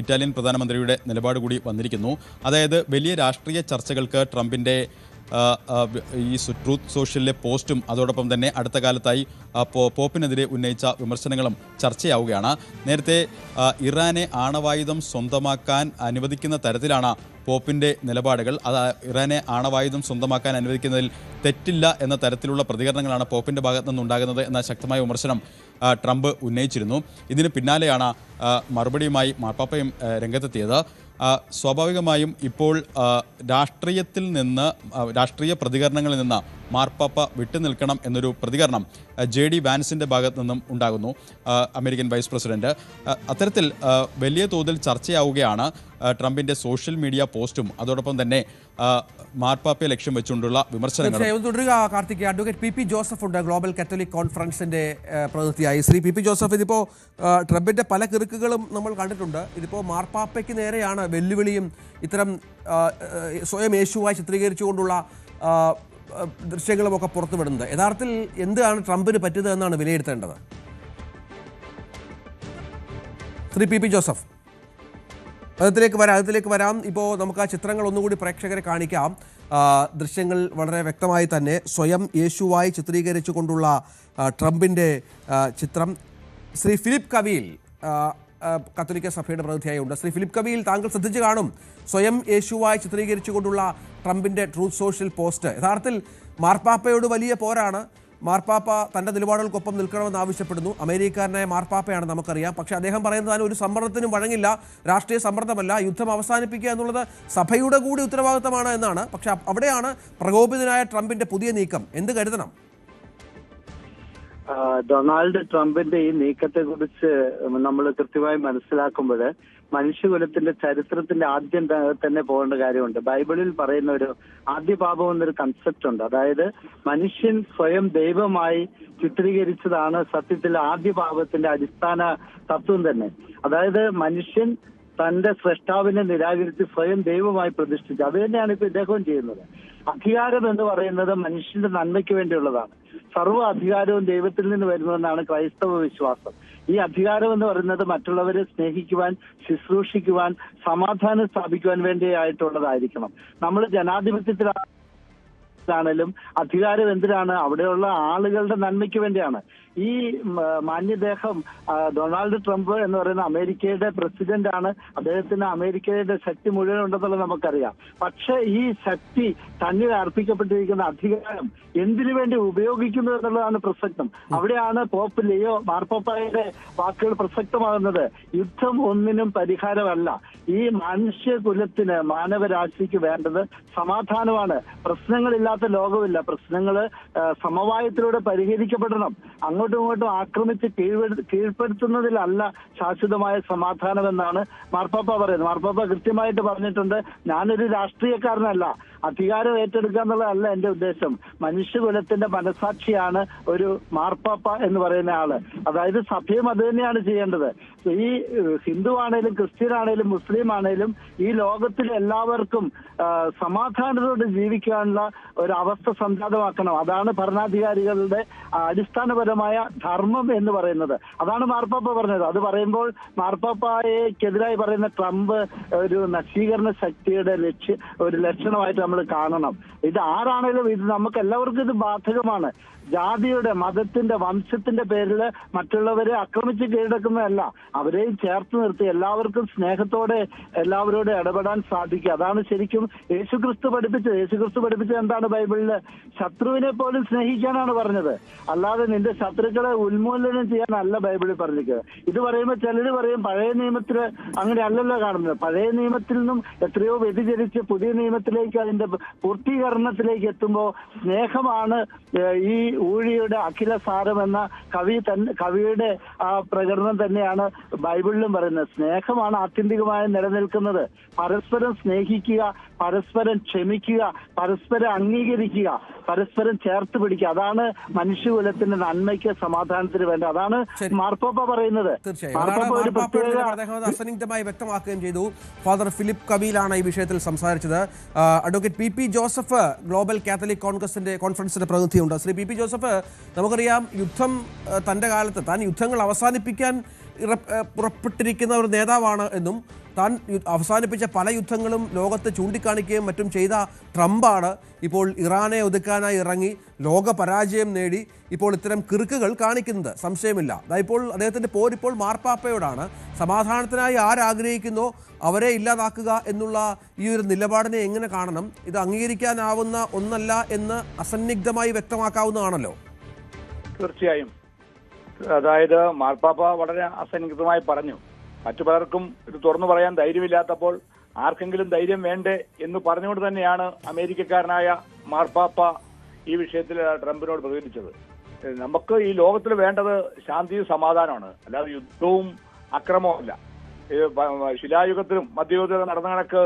ഇറ്റാലിയൻ പ്രധാനമന്ത്രിയുടെ നിലപാട് കൂടി വന്നിരിക്കുന്നു. അതായത് വലിയ രാഷ്ട്രീയ ചർച്ചകൾക്ക് ട്രംപിൻ്റെ ഈ ട്രൂത്ത് സോഷ്യലിലെ പോസ്റ്റും അതോടൊപ്പം തന്നെ അടുത്ത കാലത്തായി പോപ്പിനെതിരെ ഉന്നയിച്ച വിമർശനങ്ങളും ചർച്ചയാവുകയാണ്. നേരത്തെ ഇറാനെ ആണവായുധം സ്വന്തമാക്കാൻ അനുവദിക്കുന്ന തരത്തിലാണ് പോപ്പിൻ്റെ നിലപാടുകൾ. അത് ഇറാനെ ആണവായുധം സ്വന്തമാക്കാൻ അനുവദിക്കുന്നതിൽ തെറ്റില്ല എന്ന തരത്തിലുള്ള പ്രതികരണങ്ങളാണ് പോപ്പിൻ്റെ ഭാഗത്തു നിന്നുണ്ടാകുന്നത് എന്ന ശക്തമായ വിമർശനം ട്രംപ് ഉന്നയിച്ചിരുന്നു. ഇതിന് പിന്നാലെയാണ് മറുപടിയുമായി മാർപ്പാപ്പയും രംഗത്തെത്തിയത്. സ്വാഭാവികമായും ഇപ്പോൾ രാഷ്ട്രീയ പ്രതികരണങ്ങളിൽ നിന്ന് മാർപ്പാപ്പ വിട്ടുനിൽക്കണം എന്നൊരു പ്രതികരണം JD വാൻസിൻ്റെ ഭാഗത്തു നിന്നും ഉണ്ടാകുന്നു, അമേരിക്കൻ വൈസ് പ്രസിഡന്റ്. അത്തരത്തിൽ വലിയ തോതിൽ ചർച്ചയാവുകയാണ് ട്രംപിൻ്റെ സോഷ്യൽ മീഡിയ പോസ്റ്റും അതോടൊപ്പം തന്നെ മാർപ്പാപ്പയെ ലക്ഷ്യം വെച്ചുകൊണ്ടുള്ള വിമർശനങ്ങൾ. തുടരുക കാർത്തിക്. അഡ്വക്കേറ്റ് PP ജോസഫ് ഉണ്ട്, ഗ്ലോബൽ കാത്തലിക് കോൺഫറൻസിന്റെ പ്രതിനിധിയായി. ശ്രീ PP ജോസഫ്, ഇതിപ്പോൾ ട്രംപിന്റെ പല കിറുക്കുകളും നമ്മൾ കണ്ടിട്ടുണ്ട്. ഇതിപ്പോൾ മാർപ്പാപ്പയ്ക്ക് നേരെയാണ് വെല്ലുവിളിയും ഇത്തരം സ്വയം യേശുവായി ചിത്രീകരിച്ചുകൊണ്ടുള്ള ദൃശ്യങ്ങളുമൊക്കെ പുറത്തുവിടുന്നത്. യഥാർത്ഥത്തിൽ എന്താണ് ട്രംപിന് പറ്റിയത് എന്നാണ് വിലയിരുത്തേണ്ടത്? ശ്രീ PP ജോസഫ്, അതിലേക്ക് വരാം. ഇപ്പോൾ നമുക്ക് ആ ചിത്രങ്ങൾ ഒന്നുകൂടി പ്രേക്ഷകരെ കാണിക്കാം. ദൃശ്യങ്ങൾ വളരെ വ്യക്തമായി തന്നെ സ്വയം യേശുവായി ചിത്രീകരിച്ചുകൊണ്ടുള്ള ട്രംപിൻ്റെ ചിത്രം. ശ്രീ ഫിലിപ്പ് കവീൽ കത്തോലിക്ക സഭയുടെ പ്രതിനിധിയായി ഉണ്ട്. ശ്രീ ഫിലിപ്പ് കവീൽ, താങ്കൾ ശ്രദ്ധിച്ചു കാണും സ്വയം യേശുവായി ചിത്രീകരിച്ചുകൊണ്ടുള്ള ട്രംപിൻ്റെ ട്രൂത്ത് സോഷ്യൽ പോസ്റ്റ്. യഥാർത്ഥത്തിൽ മാർപ്പാപ്പയോട് വലിയ പോരാണ്. മാർപ്പാപ്പ തൻ്റെ നിലപാടുകൾക്കൊപ്പം നിൽക്കണമെന്ന് ആവശ്യപ്പെടുന്നു. അമേരിക്കക്കാരനായ മാർപ്പാപ്പയാണ്, നമുക്കറിയാം. പക്ഷേ അദ്ദേഹം പറയുന്നത് ഒരു സമ്മർദ്ദത്തിനും വഴങ്ങില്ല, രാഷ്ട്രീയ സമ്മർദ്ദമല്ല, യുദ്ധം അവസാനിപ്പിക്കുക എന്നുള്ളത് സഭയുടെ കൂടി ഉത്തരവാദിത്തമാണ് എന്നാണ്. പക്ഷെ അവിടെയാണ് പ്രകോപിതനായ ട്രംപിൻ്റെ പുതിയ നീക്കം. എന്ത് കരുതണം? ഡൊണാൾഡ് ട്രംപിന്റെ ഈ നീക്കത്തെ കുറിച്ച് നമ്മൾ കൃത്യമായി മനസ്സിലാക്കുമ്പോൾ മനുഷ്യകുലത്തിന്റെ ചരിത്രത്തിന്റെ ആദ്യം തന്നെ പോകേണ്ട കാര്യമുണ്ട്. ബൈബിളിൽ പറയുന്ന ഒരു ആദ്യ പാപം എന്നൊരു കൺസെപ്റ്റ് ഉണ്ട്. അതായത് മനുഷ്യൻ സ്വയം ദൈവമായി ചിത്രീകരിച്ചതാണ് സത്യത്തിൽ ആദ്യ പാപത്തിന്റെ അടിസ്ഥാന തത്വം തന്നെ. അതായത് മനുഷ്യൻ തന്റെ സ്രഷ്ടാവിനെ നിരാകരിച്ച് സ്വയം ദൈവമായി പ്രതിഷ്ഠിച്ചു. അത് തന്നെയാണ് ഇപ്പൊ ഇദ്ദേഹവും ചെയ്യുന്നത്. അധികാരം എന്ന് പറയുന്നത് മനുഷ്യന്റെ നന്മയ്ക്ക് വേണ്ടിയുള്ളതാണ്. സർവ്വ അധികാരവും ദൈവത്തിൽ നിന്ന് വരുന്നതെന്നാണ് ക്രൈസ്തവ വിശ്വാസം. ഈ അധികാരം എന്ന് പറയുന്നത് മറ്റുള്ളവരെ സ്നേഹിക്കുവാൻ, ശുശ്രൂഷിക്കുവാൻ, സമാധാനം സ്ഥാപിക്കുവാൻ വേണ്ടിയായിട്ടുള്ളതായിരിക്കണം. നമ്മൾ ജനാധിപത്യത്തിലാണെങ്കിലും അധികാരം എന്തിനാണ്? അവിടെയുള്ള ആളുകളുടെ നന്മയ്ക്ക് വേണ്ടിയാണ്. ഈ മാന്യദേഹം ഡൊണാൾഡ് ട്രംപ് എന്ന് പറയുന്ന അമേരിക്കയുടെ പ്രസിഡന്റ് ആണ്. അദ്ദേഹത്തിന് അമേരിക്കയുടെ ശക്തി മുഴുവൻ ഉണ്ടെന്നുള്ളത് നമുക്കറിയാം. പക്ഷെ ഈ ശക്തി തന്നിൽ അർപ്പിക്കപ്പെട്ടിരിക്കുന്ന അധികാരം എന്തിനു വേണ്ടി ഉപയോഗിക്കുന്നു എന്നുള്ളതാണ് പ്രസക്തം. അവിടെയാണ് പോപ്പ് ലിയോ മാർപ്പാപ്പയുടെ വാക്കുകൾ പ്രസക്തമാകുന്നത്. യുദ്ധം ഒന്നിനും പരിഹാരമല്ല. ഈ മനുഷ്യകുലത്തിന്, മാനവരാശിക്ക് വേണ്ടത് സമാധാനമാണ്. പ്രശ്നങ്ങളില്ലാത്ത ലോകമില്ല. പ്രശ്നങ്ങൾ സമവായത്തിലൂടെ പരിഹരിക്കപ്പെടണം. അങ്ങോട്ടും ഇങ്ങോട്ടും ആക്രമിച്ച് കീഴ്പ്പെടുത്തുന്നതിലല്ല ശാശ്വതമായ സമാധാനമെന്നാണ് മാർപ്പാപ്പ പറയുന്നത്. മാർപ്പാപ്പ കൃത്യമായിട്ട് പറഞ്ഞിട്ടുണ്ട്, ഞാനൊരു രാഷ്ട്രീയക്കാരനല്ല, അധികാരം ഏറ്റെടുക്കുക എന്നുള്ളതല്ല എന്റെ ഉദ്ദേശം. മനുഷ്യകുലത്തിന്റെ മനസാക്ഷിയാണ് ഒരു മാർപ്പാപ്പ എന്ന് പറയുന്ന ആള്. അതായത് സഭയും അത് തന്നെയാണ് ചെയ്യേണ്ടത്. ഈ ഹിന്ദു ആണേലും ക്രിസ്ത്യൻ ആണേലും മുസ്ലിം ആണേലും ഈ ലോകത്തിലെ എല്ലാവർക്കും സമാധാനത്തോടെ ജീവിക്കാനുള്ള ഒരു അവസ്ഥ സംജാതമാക്കണം. അതാണ് ഭരണാധികാരികളുടെ അടിസ്ഥാനപരമായ ധർമ്മം എന്ന് പറയുന്നത്. അതാണ് മാർപ്പാപ്പ പറഞ്ഞത്. അത് പറയുമ്പോൾ മാർപ്പാപ്പയ്ക്കെതിരായി പറയുന്ന ട്രംപ് ഒരു നശീകരണ ശക്തിയുടെ ഒരു ലക്ഷണമായിട്ട് നമ്മൾ കാണണം. ഇത് ആരാണേലും ഇത് നമുക്ക് എല്ലാവർക്കും ഇത് ബാധകമാണ്. ജാതിയുടെ, മതത്തിന്റെ, വംശത്തിന്റെ പേരിൽ മറ്റുള്ളവരെ ആക്രമിച്ച് കീഴടക്കുന്നതല്ല, അവരെയും ചേർത്ത് നിർത്തി എല്ലാവർക്കും സ്നേഹത്തോടെ എല്ലാവരോടും ഇടപെടാൻ സാധിക്കുക. അതാണ് ശരിക്കും യേശുക്രിസ്തു പഠിപ്പിച്ചത്. യേശുക്രിസ്തു പഠിപ്പിച്ചത് എന്താണ് ബൈബിളില്? ശത്രുവിനെ പോലും സ്നേഹിക്കാനാണ് പറഞ്ഞത്. അല്ലാതെ നിന്റെ ശത്രു ശത്രുക്കളെ ഉന്മൂലനം ചെയ്യാനല്ല ബൈബിളിൽ പറഞ്ഞിരിക്കുന്നത്. ഇത് പറയുമ്പോൾ ചിലർ പറയും പഴയ നിയമത്തില് അങ്ങനെ അല്ലല്ലോ കാണുന്നത്. പഴയ നിയമത്തിൽ നിന്നും എത്രയോ വ്യതിചരിച്ച് പുതിയ നിയമത്തിലേക്ക് അതിന്റെ പൂർത്തീകരണത്തിലേക്ക് എത്തുമ്പോൾ സ്നേഹമാണ് ഈ ഊഴിയുടെ അഖില സാരം എന്ന കവിയുടെ ആ പ്രകടനം തന്നെയാണ് ബൈബിളിലും പറയുന്നത്. സ്നേഹമാണ് ആത്യന്തികമായി നിലനിൽക്കുന്നത്. പരസ്പരം സ്നേഹിക്കുക, പരസ്പരം ക്ഷമിക്കുക, പരസ്പരം അംഗീകരിക്കുക, പരസ്പരം ചേർത്ത് പിടിക്കുക. അതാണ് മനുഷ്യകുലത്തിന്റെ നന്മയ്ക്ക് സമാധാനത്തിന് വേണ്ട. അതാണ് മാർപ്പാപ്പ പറയുന്നത്. അസന്നിഗ്ധമായി വ്യക്തമാക്കുകയും ചെയ്തു. ഫാദർ ഫിലിപ്പ് കബീലാണ് ഈ വിഷയത്തിൽ സംസാരിച്ചത്. Advocate P Joseph global Catholic കോൺഫറൻസിന്റെ പ്രതിനിധിയുണ്ട്. ശ്രീ പി ജോസഫ്, നമുക്കറിയാം യുദ്ധം തന്റെ കാലത്ത് താൻ യുദ്ധങ്ങൾ അവസാനിപ്പിക്കാൻ പുറപ്പെട്ടിരിക്കുന്ന ഒരു നേതാവാണ് എന്നും താൻ അവസാനിപ്പിച്ച പല യുദ്ധങ്ങളും ലോകത്ത് ചൂണ്ടിക്കാണിക്കുകയും മറ്റും ചെയ്ത ട്രംപാണ് ഇപ്പോൾ ഇറാനെ ഒതുക്കാനായി ഇറങ്ങി ലോക പരാജയം നേടി ഇപ്പോൾ ഇത്തരം കിറുക്കുകൾ കാണിക്കുന്നത്. സംശയമില്ല. ഇപ്പോൾ അദ്ദേഹത്തിൻ്റെ പോരിപ്പോൾ മാർപ്പാപ്പയോടാണ്. സമാധാനത്തിനായി ആരാഗ്രഹിക്കുന്നോ അവരെ ഇല്ലാതാക്കുക എന്നുള്ള ഈ ഒരു നിലപാടിനെ എങ്ങനെ കാണണം? ഇത് അംഗീകരിക്കാനാവുന്ന ഒന്നല്ല എന്ന് അസന്നിഗ്ധമായി വ്യക്തമാക്കാവുന്നതാണല്ലോ. തീർച്ചയായും. അതായത് മാർപ്പാപ്പ വളരെ അസന്നിഗ്ധമായി പറഞ്ഞു. മറ്റു പലർക്കും ഇത് തുറന്നു പറയാൻ ധൈര്യമില്ലാത്തപ്പോൾ ആർക്കെങ്കിലും ധൈര്യം വേണ്ടേ എന്ന് പറഞ്ഞുകൊണ്ട് തന്നെയാണ് അമേരിക്കക്കാരനായ മാർപ്പാപ്പ ഈ വിഷയത്തിൽ ട്രംപിനോട് പ്രതികരിച്ചത്. നമുക്ക് ഈ ലോകത്തിൽ വേണ്ടത് ശാന്തിയും സമാധാനമാണ്, അല്ലാതെ യുദ്ധവും അക്രമവും അല്ല. ശിലായുഗത്തിലും മധ്യയുഗത്തിലും നടന്ന കണക്ക്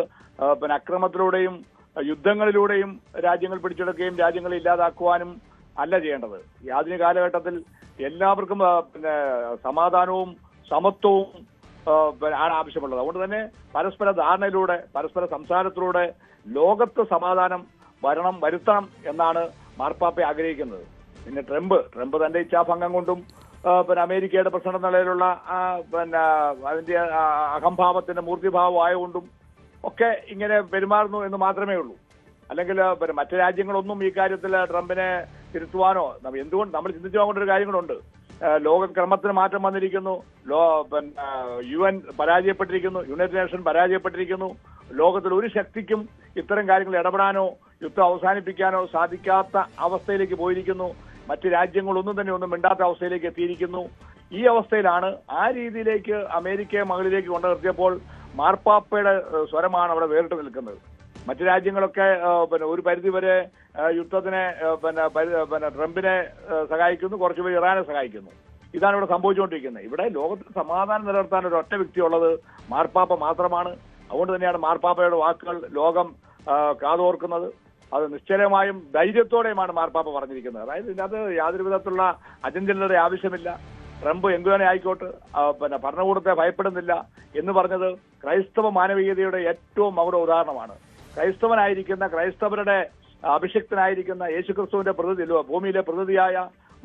അക്രമത്തിലൂടെയും യുദ്ധങ്ങളിലൂടെയും രാജ്യങ്ങൾ പിടിച്ചെടുക്കുകയും രാജ്യങ്ങളെ ഇല്ലാതാക്കുവാനും അല്ല ചെയ്യേണ്ടത്. ഈ ആധുനിക കാലഘട്ടത്തിൽ എല്ലാവർക്കും സമാധാനവും സമത്വവും ആണ് ആവശ്യമുള്ളത്. അതുകൊണ്ട് തന്നെ പരസ്പര ധാരണയിലൂടെ പരസ്പര സംസാരത്തിലൂടെ ലോകത്ത് സമാധാനം വരുത്തണം എന്നാണ് മാർപ്പാപ്പ ആഗ്രഹിക്കുന്നത്. പിന്നെ ട്രംപ് തന്റെ ഇച്ഛാഭംഗം കൊണ്ടും അമേരിക്കയുടെ പ്രസിഡന്റ് നിലയിലുള്ള അതിന്റെ അഹംഭാവത്തിന്റെ മൂർത്തിഭാവം ആയതുകൊണ്ടും ഒക്കെ ഇങ്ങനെ പെരുമാറുന്നു എന്ന് മാത്രമേ ഉള്ളൂ. അല്ലെങ്കിൽ മറ്റു രാജ്യങ്ങളൊന്നും ഈ കാര്യത്തിൽ ട്രംപിനെ തിരുത്തുവാനോ എന്തുകൊണ്ട് നമ്മൾ ചിന്തിച്ചു പോകേണ്ട ഒരു കാര്യം കൂടെ. ലോകക്രമത്തിന് മാറ്റം വന്നിരിക്കുന്നു. UN പരാജയപ്പെട്ടിരിക്കുന്നു, യുണൈറ്റഡ് നേഷൻ പരാജയപ്പെട്ടിരിക്കുന്നു. ലോകത്തിൽ ഒരു ശക്തിക്കും ഇത്തരം കാര്യങ്ങൾ ഇടപെടാനോ യുദ്ധം അവസാനിപ്പിക്കാനോ സാധിക്കാത്ത അവസ്ഥയിലേക്ക് പോയിരിക്കുന്നു. മറ്റ് രാജ്യങ്ങളൊന്നും തന്നെ ഒന്നും മിണ്ടാത്ത അവസ്ഥയിലേക്ക് എത്തിയിരിക്കുന്നു. ഈ അവസ്ഥയിലാണ് ആ രീതിയിലേക്ക് അമേരിക്കയെ മകളിലേക്ക് കൊണ്ടു നിർത്തിയപ്പോൾ മാർപ്പാപ്പയുടെ സ്വരമാണ് അവിടെ വേറിട്ട് നിൽക്കുന്നത്. മറ്റു രാജ്യങ്ങളൊക്കെ ഒരു പരിധിവരെ യുദ്ധത്തിനെ ട്രംപിനെ സഹായിക്കുന്നു, കുറച്ചുപേർ ഇറാനെ സഹായിക്കുന്നു. ഇതാണ് ഇവിടെ സംഭവിച്ചുകൊണ്ടിരിക്കുന്നത്. ഇവിടെ ലോകത്തിൽ സമാധാനം നിലനിർത്താൻ ഒരു ഒറ്റ വ്യക്തിയുള്ളത് മാർപ്പാപ്പ മാത്രമാണ്. അതുകൊണ്ട് തന്നെയാണ് മാർപ്പാപ്പയുടെ വാക്കുകൾ ലോകം കാതോർക്കുന്നത്. അത് നിശ്ചയമായും ധൈര്യത്തോടെയുമാണ് മാർപ്പാപ്പ പറഞ്ഞിരിക്കുന്നത്. അതായത് ഇതിനകത്ത് യാതൊരു വിധത്തിലുള്ള അജണ്ടയുടെ ആവശ്യമില്ല. ട്രംപ് എന്തു തന്നെ ആയിക്കോട്ടെ ഭരണകൂടത്തെ ഭയപ്പെടുന്നില്ല എന്ന് പറഞ്ഞത് ക്രൈസ്തവ മാനവികതയുടെ ഏറ്റവും മകുട ഉദാഹരണമാണ്. ക്രൈസ്തവനായിരിക്കുന്ന ക്രൈസ്തവരുടെ അഭിഷിക്തനായിരിക്കുന്ന യേശുക്രിസ്തുവിന്റെ ഭൂമിയിലെ പ്രതിനിധിയായ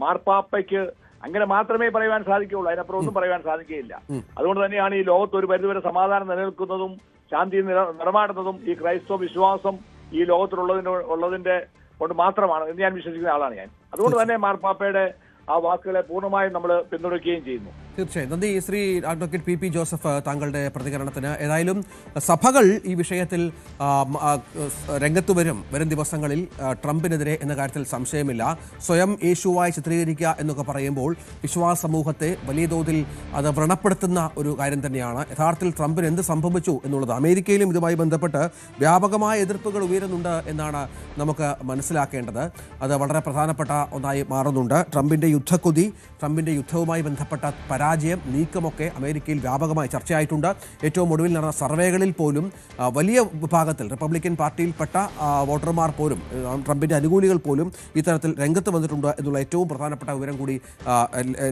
മാർപ്പാപ്പയ്ക്ക് അങ്ങനെ മാത്രമേ പറയുവാൻ സാധിക്കുകയുള്ളൂ. അതിനപ്പുറം ഒന്നും പറയുവാൻ സാധിക്കുകയില്ല. അതുകൊണ്ട് തന്നെയാണ് ഈ ലോകത്ത് ഒരു പരിധിവരെ സമാധാനം നിലനിൽക്കുന്നതും ശാന്തി നിറമാടുന്നതും ഈ ക്രൈസ്തവ വിശ്വാസം ഈ ലോകത്തിലുള്ളതിന്റെ കൊണ്ട് മാത്രമാണ് എന്ന് ഞാൻ വിശ്വസിക്കുന്ന ആളാണ് ഞാൻ. അതുകൊണ്ട് തന്നെ മാർപ്പാപ്പയുടെ ആ വാക്കുകളെ പൂർണ്ണമായും നമ്മൾ പിന്തുണയ്ക്കുകയും ചെയ്യുന്നു. തീർച്ചയായും നന്ദി ശ്രീ അഡ്വക്കേറ്റ് പി ജോസഫ് താങ്കളുടെ പ്രതികരണത്തിന്. ഏതായാലും സഭകൾ ഈ വിഷയത്തിൽ രംഗത്ത് വരും ദിവസങ്ങളിൽ ട്രംപിനെതിരെ എന്ന കാര്യത്തിൽ സംശയമില്ല. സ്വയം യേശുവായി ചിത്രീകരിക്കുക എന്നൊക്കെ പറയുമ്പോൾ വിശ്വാസ സമൂഹത്തെ വലിയ തോതിൽ അത് വ്രണപ്പെടുത്തുന്ന ഒരു കാര്യം തന്നെയാണ്. യഥാർത്ഥത്തിൽ ട്രംപിന് എന്ത് സംഭവിച്ചു എന്നുള്ളത് അമേരിക്കയിലും ഇതുമായി ബന്ധപ്പെട്ട് വ്യാപകമായ എതിർപ്പുകൾ ഉയരുന്നുണ്ട് എന്നാണ് നമുക്ക് മനസ്സിലാക്കേണ്ടത്. അത് വളരെ പ്രധാനപ്പെട്ട ഒന്നായി മാറുന്നുണ്ട്. ട്രംപിൻ്റെ യുദ്ധക്കൊതി, ട്രംപിൻ്റെ യുദ്ധവുമായി ബന്ധപ്പെട്ട പരാജയം, നീക്കമൊക്കെ അമേരിക്കയിൽ വ്യാപകമായി ചർച്ചയായിട്ടുണ്ട്. ഏറ്റവും ഒടുവിൽ നടന്ന സർവേകളിൽ പോലും വലിയ വിഭാഗത്തിൽ റിപ്പബ്ലിക്കൻ പാർട്ടിയിൽപ്പെട്ട വോട്ടർമാർ പോലും ട്രംപിൻ്റെ അനുകൂലികൾ പോലും ഇത്തരത്തിൽ രംഗത്ത് വന്നിട്ടുണ്ട് എന്നുള്ള ഏറ്റവും പ്രധാനപ്പെട്ട വിവരം കൂടി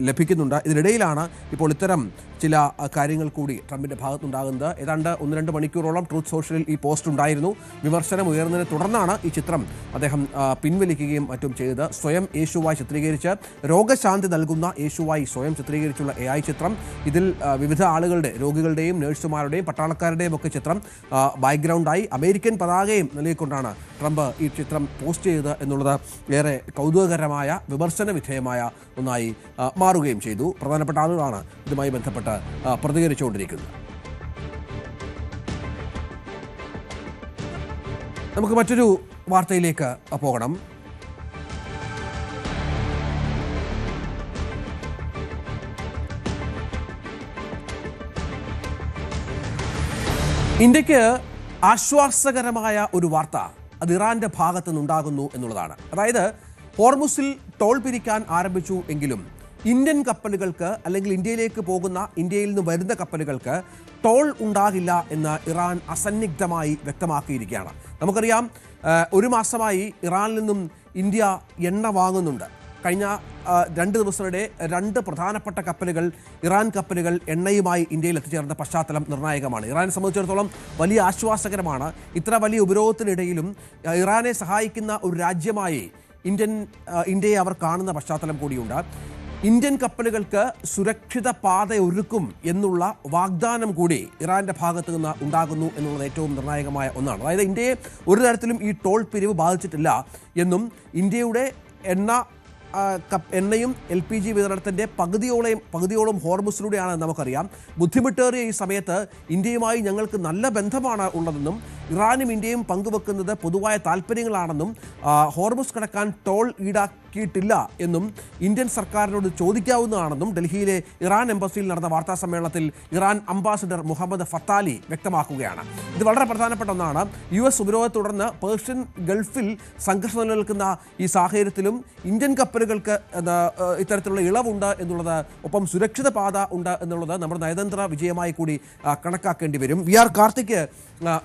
ലഭിക്കുന്നുണ്ട്. ഇതിനിടയിലാണ് ഇപ്പോൾ ഇത്തരം ചില കാര്യങ്ങൾ കൂടി ട്രംപിൻ്റെ ഭാഗത്തുണ്ടാകുന്നത്. ഏതാണ്ട് 1-2 മണിക്കൂറോളം ട്രൂത്ത് സോഷ്യലിൽ ഈ പോസ്റ്റ് ഉണ്ടായിരുന്നു. വിമർശനം ഉയർന്നതിനെ തുടർന്നാണ് ഈ ചിത്രം അദ്ദേഹം പിൻവലിക്കുകയും മറ്റും ചെയ്തത്. സ്വയം യേശുവായി ചിത്രീകരിച്ച് രോഗശാന്തി നൽകുന്ന യേശുവായി സ്വയം ചിത്രീകരിച്ചുള്ള AI ചിത്രം. ഇതിൽ വിവിധ ആളുകളുടെ, രോഗികളുടെയും നഴ്സുമാരുടെയും പട്ടാളക്കാരുടെയും ഒക്കെ ചിത്രം ബാക്ക്ഗ്രൗണ്ടായി അമേരിക്കൻ പതാകയും നൽകിക്കൊണ്ടാണ് ട്രംപ് ഈ ചിത്രം പോസ്റ്റ് ചെയ്തത് എന്നുള്ളത് ഏറെ കൗതുകകരമായ, വിമർശന വിധേയമായ ഒന്നായി മാറുകയും ചെയ്തു. പ്രധാനപ്പെട്ട ആളുകളാണ് ഇതുമായി ബന്ധപ്പെട്ട് പ്രതികരിച്ചുകൊണ്ടിരിക്കുന്നത്. നമുക്ക് മറ്റൊരു വാർത്തയിലേക്ക് പോകണം. ഇന്ത്യക്ക് ആശ്വാസകരമായ ഒരു വാർത്ത അത് ഇറാന്റെ ഭാഗത്തു നിന്നുണ്ടാകുന്നു എന്നുള്ളതാണ്. അതായത് ഹോർമുസിൽ ടോൾ പിരിക്കാൻ ആരംഭിച്ചു എങ്കിലും ഇന്ത്യൻ കപ്പലുകൾക്ക് അല്ലെങ്കിൽ ഇന്ത്യയിലേക്ക് പോകുന്ന, ഇന്ത്യയിൽ നിന്ന് വരുന്ന കപ്പലുകൾക്ക് ടോൾ ഉണ്ടാകില്ല എന്ന് ഇറാൻ അസന്നിഗ്ധമായി വ്യക്തമാക്കിയിരിക്കുകയാണ്. നമുക്കറിയാം, ഒരു മാസമായി ഇറാനിൽ നിന്നും ഇന്ത്യ എണ്ണ വാങ്ങുന്നുണ്ട്. കഴിഞ്ഞ 2 ദിവസത്തിനിടെ 2 പ്രധാനപ്പെട്ട കപ്പലുകൾ, ഇറാൻ കപ്പലുകൾ എണ്ണയുമായി ഇന്ത്യയിൽ എത്തിച്ചേർന്ന പശ്ചാത്തലം നിർണായകമാണ്. ഇറാനെ സംബന്ധിച്ചിടത്തോളം വലിയ ആശ്വാസകരമാണ്. ഇത്ര വലിയ ഉപരോധത്തിനിടയിലും ഇറാനെ സഹായിക്കുന്ന ഒരു രാജ്യമായി ഇന്ത്യയെ അവർ കാണുന്ന പശ്ചാത്തലം കൂടിയുണ്ട്. ഇന്ത്യൻ കപ്പലുകൾക്ക് സുരക്ഷിത പാത ഒരുക്കും എന്നുള്ള വാഗ്ദാനം കൂടി ഇറാന്റെ ഭാഗത്ത് നിന്ന് ഉണ്ടാകുന്നു എന്നുള്ളത് ഏറ്റവും നിർണായകമായ ഒന്നാണ്. അതായത് ഇന്ത്യയെ ഒരു തരത്തിലും ഈ ടോൾ പിരിവ് ബാധിച്ചിട്ടില്ല എന്നും ഇന്ത്യയുടെ എണ്ണയും LPG വിതരണത്തിൻ്റെ പകുതിയോളം ഹോർമുസിലൂടെയാണ് നമുക്കറിയാം. ബുദ്ധിമുട്ടേറിയ ഈ സമയത്ത് ഇന്ത്യയുമായി ഞങ്ങൾക്ക് നല്ല ബന്ധമാണ് ഉള്ളതെന്നും ഇറാനും ഇന്ത്യയും പങ്കുവെക്കുന്നത് പൊതുവായ താല്പര്യങ്ങളാണെന്നും ഹോർമുസ് കടക്കാൻ ടോൾ ഈടാക്കിയിട്ടില്ല എന്നും ഇന്ത്യൻ സർക്കാരിനോട് ചോദിക്കാവുന്നതാണെന്നും ഡൽഹിയിലെ ഇറാൻ എംബസിയിൽ നടന്ന വാർത്താ സമ്മേളനത്തിൽ ഇറാൻ അംബാസിഡർ മുഹമ്മദ് ഫത്താലി വ്യക്തമാക്കുകയാണ്. ഇത് വളരെ പ്രധാനപ്പെട്ട ഒന്നാണ്. US ഉപരോധത്തെ തുടർന്ന് പേർഷ്യൻ ഗൾഫിൽ സംഘർഷം നിലനിൽക്കുന്ന ഈ സാഹചര്യത്തിലും ഇന്ത്യൻ കപ്പലുകൾക്ക് ഇത്തരത്തിലുള്ള ഇളവുണ്ട് എന്നുള്ളത്, ഒപ്പം സുരക്ഷിത പാത ഉണ്ട് എന്നുള്ളത് നമ്മുടെ നയതന്ത്ര വിജയമായി കൂടി കണക്കാക്കേണ്ടി വരും. VR കാർത്തിക്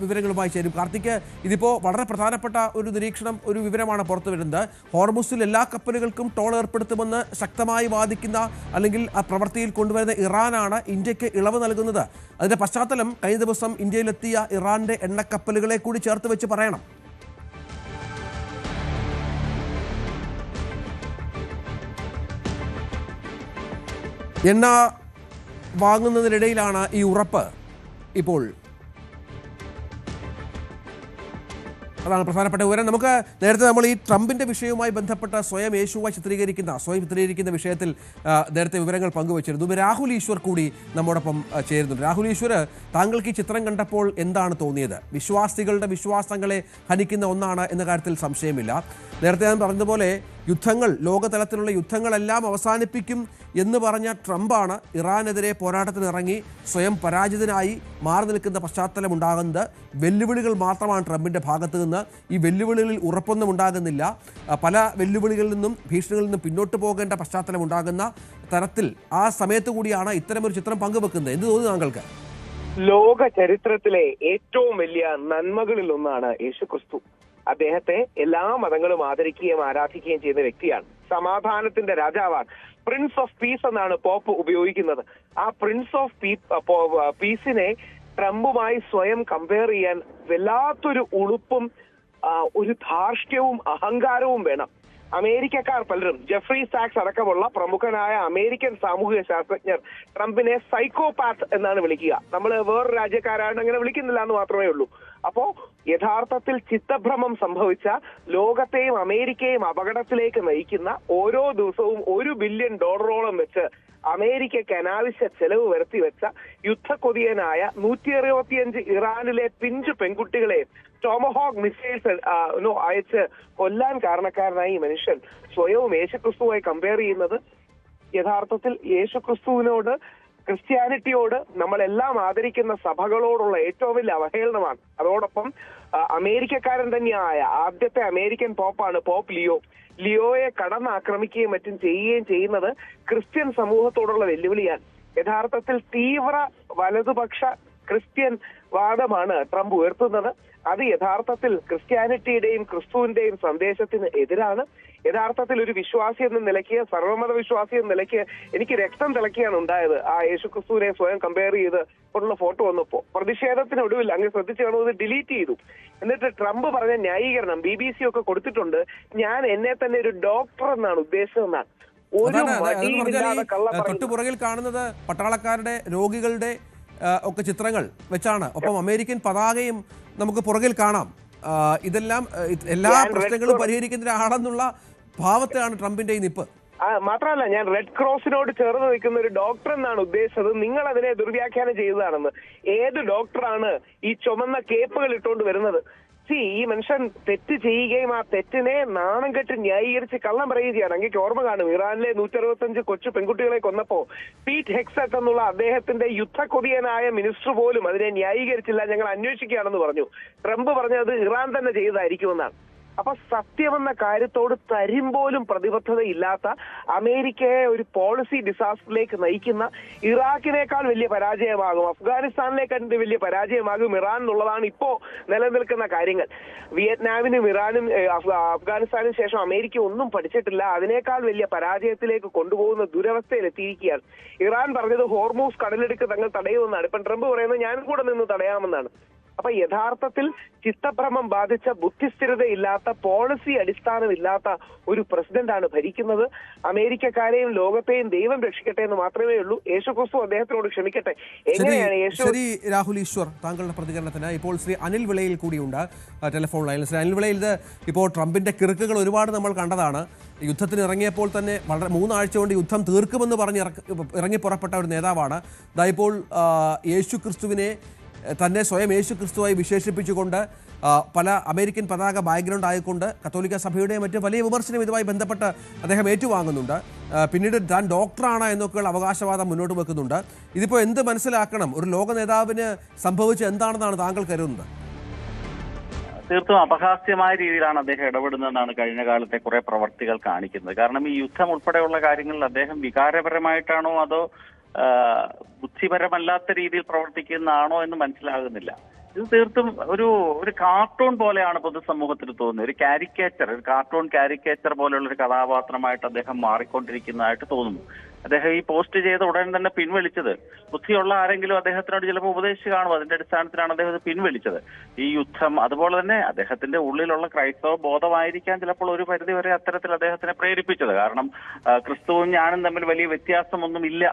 വിവരങ്ങളുമായി ചേരും. കാർത്തിക്, ഇതിപ്പോൾ വളരെ പ്രധാനപ്പെട്ട ഒരു നിരീക്ഷണം, ഒരു വിവരമാണ് പുറത്തു വരുന്നത്. ഹോർമുസിൽ എല്ലാ കപ്പലുകൾക്കും ടോൾ ഏർപ്പെടുത്തുമെന്ന് ശക്തമായി വാദിക്കുന്ന അല്ലെങ്കിൽ ആ പ്രവൃത്തിയിൽ കൊണ്ടുവരുന്ന ഇറാനാണ് ഇന്ത്യക്ക് ഇളവ് നൽകുന്നത്. അതിന്റെ പശ്ചാത്തലം കഴിഞ്ഞ ദിവസം ഇന്ത്യയിലെത്തിയ ഇറാന്റെ എണ്ണക്കപ്പലുകളെ കൂടി ചേർത്ത് വെച്ച് പറയണം. എണ്ണ വാങ്ങുന്നതിനിടയിലാണ് ഈ ഉറപ്പ്. ഇപ്പോൾ അതാണ് പ്രധാനപ്പെട്ട വിവരം. നമുക്ക് നേരത്തെ നമ്മൾ ഈ ട്രംപിൻ്റെ വിഷയവുമായി ബന്ധപ്പെട്ട സ്വയം ചിത്രീകരിക്കുന്ന വിഷയത്തിൽ നേരത്തെ വിവരങ്ങൾ പങ്കുവച്ചിരുന്നു. രാഹുൽ ഈശ്വർ കൂടി നമ്മോടൊപ്പം ചേരുന്നുണ്ട്. രാഹുൽ ഈശ്വർ, താങ്കൾക്ക് ഈ ചിത്രം കണ്ടപ്പോൾ എന്താണ് തോന്നിയത്? വിശ്വാസികളുടെ വിശ്വാസങ്ങളെ ഹനിക്കുന്ന ഒന്നാണ് എന്ന കാര്യത്തിൽ സംശയമില്ല. നേരത്തെ ഞാൻ പറഞ്ഞതുപോലെ ലോകതലത്തിലുള്ള യുദ്ധങ്ങളെല്ലാം അവസാനിപ്പിക്കും എന്ന് പറഞ്ഞ ട്രംപാണ് ഇറാനെതിരെ പോരാട്ടത്തിനിറങ്ങി സ്വയം പരാജിതനായി മാറി നിൽക്കുന്ന പശ്ചാത്തലം ഉണ്ടാകുന്നത്. വെല്ലുവിളികൾ മാത്രമാണ് ട്രംപിൻ്റെ ഭാഗത്ത് നിന്ന്. ഈ വെല്ലുവിളികളിൽ ഉറപ്പൊന്നും ഉണ്ടാകുന്നില്ല. പല വെല്ലുവിളികളിൽ നിന്നും ഭീഷണികളിൽ നിന്നും പിന്നോട്ട് പോകേണ്ട പശ്ചാത്തലം ഉണ്ടാകുന്ന തരത്തിൽ ആ സമയത്ത് കൂടിയാണ് ഇത്തരമൊരു ചിത്രം പങ്കുവെക്കുന്നത്. എന്ത് തോന്നുന്നു താങ്കൾക്ക്? ലോക ചരിത്രത്തിലെ ഏറ്റവും വലിയ നന്മകളിൽ ഒന്നാണ് യേശുക്രിസ്തു. അദ്ദേഹത്തെ എല്ലാ മതങ്ങളും ആദരിക്കുകയും ആരാധിക്കുകയും ചെയ്യുന്ന വ്യക്തിയാണ്. സമാധാനത്തിന്റെ രാജാവാണ്. പ്രിൻസ് ഓഫ് പീസ് എന്നാണ് പോപ്പ് ഉപയോഗിക്കുന്നത്. ആ പ്രിൻസ് ഓഫ് പീസിനെ ട്രംപുമായി സ്വയം കമ്പയർ ചെയ്യാൻ വല്ലാത്തൊരു ഉളുപ്പും ഒരു ധാർഷ്ട്യവും അഹങ്കാരവും വേണം. അമേരിക്കക്കാർ പലരും, ജെഫ്രി സാക്സ് അടക്കമുള്ള പ്രമുഖനായ അമേരിക്കൻ സാമൂഹിക ശാസ്ത്രജ്ഞർ ട്രംപിനെ സൈക്കോപാത്ത് എന്നാണ് വിളിക്കുക. നമ്മൾ വേറൊരു രാജ്യക്കാരാണ് അങ്ങനെ വിളിക്കുന്നില്ല എന്ന് മാത്രമേ ഉള്ളൂ. അപ്പോ യഥാർത്ഥത്തിൽ ചിത്തഭ്രമം സംഭവിച്ച, ലോകത്തെയും അമേരിക്കയും അപകടത്തിലേക്ക് നയിക്കുന്ന, ഓരോ ദിവസവും $1 ബില്യൺ വെച്ച് അമേരിക്കയ്ക്ക് അനാവശ്യ ചെലവ് വരുത്തിവെച്ച യുദ്ധക്കൊതിയനായ 165 ഇറാനിലെ പിഞ്ചു പെൺകുട്ടികളെ ടോമഹോക്ക് മിസൈൽസ് അയച്ച് കൊല്ലാൻ കാരണക്കാരനായി ഈ മനുഷ്യൻ സ്വയവും യേശുക്രിസ്തുവായി കമ്പയർ ചെയ്യുന്നത് യഥാർത്ഥത്തിൽ യേശുക്രിസ്തുവിനോട്, ക്രിസ്ത്യാനിറ്റിയോട്, നമ്മളെല്ലാം ആദരിക്കുന്ന സഭകളോടുള്ള ഏറ്റവും വലിയ അവഹേളനമാണ്. അതോടൊപ്പം അമേരിക്കക്കാരൻ തന്നെയായ ആദ്യത്തെ അമേരിക്കൻ പോപ്പാണ് പോപ്പ് ലിയോയെ കടന്നാക്രമിക്കുകയും മറ്റും ചെയ്യുകയും ചെയ്യുന്നത് ക്രിസ്ത്യൻ സമൂഹത്തോടുള്ള വെല്ലുവിളിയാണ്. യഥാർത്ഥത്തിൽ തീവ്ര വലതുപക്ഷ ക്രിസ്ത്യൻ വാദമാണ് ട്രംപ് ഉയർത്തുന്നത്. അത് യഥാർത്ഥത്തിൽ ക്രിസ്ത്യാനിറ്റിയുടെയും ക്രിസ്തുവിന്റെയും സന്ദേശത്തിന് എതിരാണ്. യഥാർത്ഥത്തിൽ ഒരു വിശ്വാസി എന്ന നിലയ്ക്ക്, സർവ്വമത വിശ്വാസി എന്ന നിലയ്ക്ക് എനിക്ക് രക്തം തിളക്കിയാണ് ഉണ്ടായത്. ആ യേശുക്രിസ്തുവിനെ സ്വയം കമ്പയർ ചെയ്ത് ഉള്ള ഫോട്ടോ വന്നപ്പോ പ്രതിഷേധത്തിനൊടുവിൽ അങ്ങ് ശ്രദ്ധിച്ചു കാണും, ഇത് ഡിലീറ്റ് ചെയ്തു. എന്നിട്ട് ട്രംപ് പറഞ്ഞ ന്യായീകരണം BBC ഒക്കെ കൊടുത്തിട്ടുണ്ട്. ഞാൻ എന്നെ തന്നെ ഒരു ഡോക്ടർ എന്നാണ് ഉദ്ദേശിച്ചതെന്നാണ്. ഒരു മടിയില്ലാതെ തൊട്ടുപുറകിൽ കാണുന്നത് പട്ടാളക്കാരുടെ, രോഗികളുടെ ഒക്കെ ചിത്രങ്ങൾ വെച്ചാണ്. ഒപ്പം അമേരിക്കൻ പതാകയും നമുക്ക് പുറകിൽ കാണാം. ഇതെല്ലാം എല്ലാ പ്രശ്നങ്ങളും പരിഹരിക്കുന്നതിനാണെന്നുള്ള ഭാവത്തെയാണ് ട്രംപിന്റെ ഈ നിപ്പ്. മാത്രമല്ല, ഞാൻ റെഡ് ക്രോസിനോട് ചേർന്ന് നിൽക്കുന്ന ഒരു ഡോക്ടർ എന്നാണ് ഉദ്ദേശിച്ചത്. നിങ്ങൾ അതിനെ ദുർവ്യാഖ്യാനം ചെയ്തതാണെന്ന്. ഏത് ഡോക്ടറാണ് ഈ ചുമന്ന കേപ്പുകൾ ഇട്ടുകൊണ്ട് വരുന്നത്? ഈ മനുഷ്യൻ തെറ്റ് ചെയ്യുകയും ആ തെറ്റിനെ നാണം കെട്ട് ന്യായീകരിച്ച് കള്ളം പറയുകയാണ്. അങ്ങേക്ക് ഓർമ്മ കാണും, ഇറാനിലെ 165 കൊച്ചു പെൺകുട്ടികളെ കൊന്നപ്പോ പീറ്റ് ഹെക്സറ്റ് എന്നുള്ള അദ്ദേഹത്തിന്റെ യുദ്ധക്കൊതിയനായ മിനിസ്റ്റർ പോലും അതിനെ ന്യായീകരിച്ചില്ല, ഞങ്ങൾ അന്വേഷിക്കുകയാണെന്ന് പറഞ്ഞു. ട്രംപ് പറഞ്ഞത് ഇറാൻ തന്നെ ചെയ്തതായിരിക്കുമെന്നാണ്. അപ്പൊ സത്യമെന്ന കാര്യത്തോട് തരിമ്പോലും പ്രതിബദ്ധതയില്ലാത്ത, അമേരിക്കയെ ഒരു പോളിസി ഡിസാസ്റ്ററിലേക്ക് നയിക്കുന്ന, ഇറാഖിനേക്കാൾ വലിയ പരാജയമാകും, അഫ്ഗാനിസ്ഥാനിലേക്കാൾ വലിയ പരാജയമാകും ഇറാൻ എന്നുള്ളതാണ് ഇപ്പോ നിലനിൽക്കുന്ന കാര്യങ്ങൾ. വിയറ്റ്നാമിനും ഇറാനും അഫ്ഗാനിസ്ഥാനും ശേഷം അമേരിക്ക ഒന്നും പഠിച്ചിട്ടില്ല. അതിനേക്കാൾ വലിയ പരാജയത്തിലേക്ക് കൊണ്ടുപോകുന്ന ദുരവസ്ഥയിൽ എത്തിയിരിക്കുകയാണ്. ഇറാൻ പറഞ്ഞത് ഹോർമൂസ് കടലെടുക്ക് തങ്ങൾ തടയുമെന്നാണ്. ഇപ്പം ട്രംപ് പറയുന്നത് ഞാനും കൂടെ നിന്ന് തടയാമെന്നാണ്. അപ്പൊ യഥാർത്ഥത്തിൽ ചിത്തഭ്രമം ബാധിച്ച, ബുദ്ധിസ്ഥിരതയില്ലാത്ത, പോളിസി അടിസ്ഥാനമില്ലാത്ത ഒരു പ്രസിഡന്റാണ് ഭരിക്കുന്നത്. അമേരിക്കക്കാരെയും ലോകത്തെയും ദൈവം രക്ഷിക്കട്ടെ എന്ന് മാത്രമേ ഉള്ളൂ. യേശുക്രിസ്തു അദ്ദേഹത്തിനോട് ക്ഷമിക്കട്ടെ. എങ്ങനെയാണ് ശരി രാഹുൽ ഈശ്വർ, താങ്കളുടെ പ്രതികരണത്തിന് ഇപ്പോൾ ശ്രീ അനിൽ വിളയിൽ കൂടിയുണ്ട് ടെലിഫോൺ ലൈനിൽ. ശ്രീ അനിൽ വിളയിൽ, ഇത് ഇപ്പോൾ ട്രംപിന്റെ കിറുക്കുകൾ ഒരുപാട് നമ്മൾ കണ്ടതാണ്. യുദ്ധത്തിന് ഇറങ്ങിയപ്പോൾ തന്നെ വളരെ 3 ആഴ്ച കൊണ്ട് യുദ്ധം തീർക്കുമെന്ന് പറഞ്ഞ് ഇറങ്ങി പുറപ്പെട്ട ഒരു നേതാവാണ്. ഇപ്പോൾ യേശു ക്രിസ്തുവിനെ തന്നെ സ്വയം യേശു ക്രിസ്തുവായി വിശേഷിപ്പിച്ചുകൊണ്ട് പല അമേരിക്കൻ പതാക ബാക്ക്ഗ്രൗണ്ട് ആയിക്കൊണ്ട് കത്തോലിക്ക സഭയുടെയും മറ്റ് വലിയ വിമർശനം ഇതുമായി ബന്ധപ്പെട്ട് അദ്ദേഹം ഏറ്റുവാങ്ങുന്നുണ്ട്. പിന്നീട് താൻ ഡോക്ടറാണ് എന്നൊക്കെയുള്ള അവകാശവാദം മുന്നോട്ട് വെക്കുന്നുണ്ട്. ഇതിപ്പോൾ എന്ത് മനസ്സിലാക്കണം? ഒരു ലോക നേതാവിന് സംഭവിച്ച എന്താണെന്നാണ് താങ്കൾ കരുതുന്നത്? തീർത്തും അപഹാസ്യമായ രീതിയിലാണ് അദ്ദേഹം ഇടപെടുന്നതെന്നാണ് കഴിഞ്ഞ കാലത്തെ കുറെ പ്രവർത്തികൾ കാണിക്കുന്നത്. കാരണം ഈ യുദ്ധം ഉൾപ്പെടെയുള്ള കാര്യങ്ങളിൽ അദ്ദേഹം വികാരപരമായിട്ടാണോ അതോ ബുദ്ധിപരമല്ലാത്ത രീതിയിൽ പ്രവർത്തിക്കുന്നതാണോ എന്ന് മനസ്സിലാകുന്നില്ല. ഇത് തീർത്തും ഒരു കാർട്ടൂൺ പോലെയാണ് പൊതുസമൂഹത്തിന് തോന്നുന്നത്. ഒരു കാരിക്കേച്ചർ, ഒരു കാർട്ടൂൺ കാരിക്കേച്ചർ പോലെയുള്ള ഒരു കഥാപാത്രമായിട്ട് അദ്ദേഹം മാറിക്കൊണ്ടിരിക്കുന്നതായിട്ട് തോന്നുന്നു. അദ്ദേഹം ഈ പോസ്റ്റ് ചെയ്ത ഉടൻ തന്നെ പിൻവലിച്ചത്, ബുദ്ധിയുള്ള ആരെങ്കിലും അദ്ദേഹത്തിനോട് ചിലപ്പോൾ ഉപദേശിച്ച് കാണും, അതിന്റെ അടിസ്ഥാനത്തിലാണ് അദ്ദേഹം ഇത് പിൻവലിച്ചത്. ഈ യുദ്ധം, അതുപോലെ തന്നെ അദ്ദേഹത്തിന്റെ ഉള്ളിലുള്ള ക്രൈസ്തവ ബോധമായിരിക്കാൻ ചിലപ്പോൾ ഒരു പരിധിവരെ അത്തരത്തിൽ അദ്ദേഹത്തിനെ പ്രേരിപ്പിച്ചത്. കാരണം ക്രിസ്തുവും ഞാനും തമ്മിൽ വലിയ വ്യത്യാസമൊന്നുമില്ല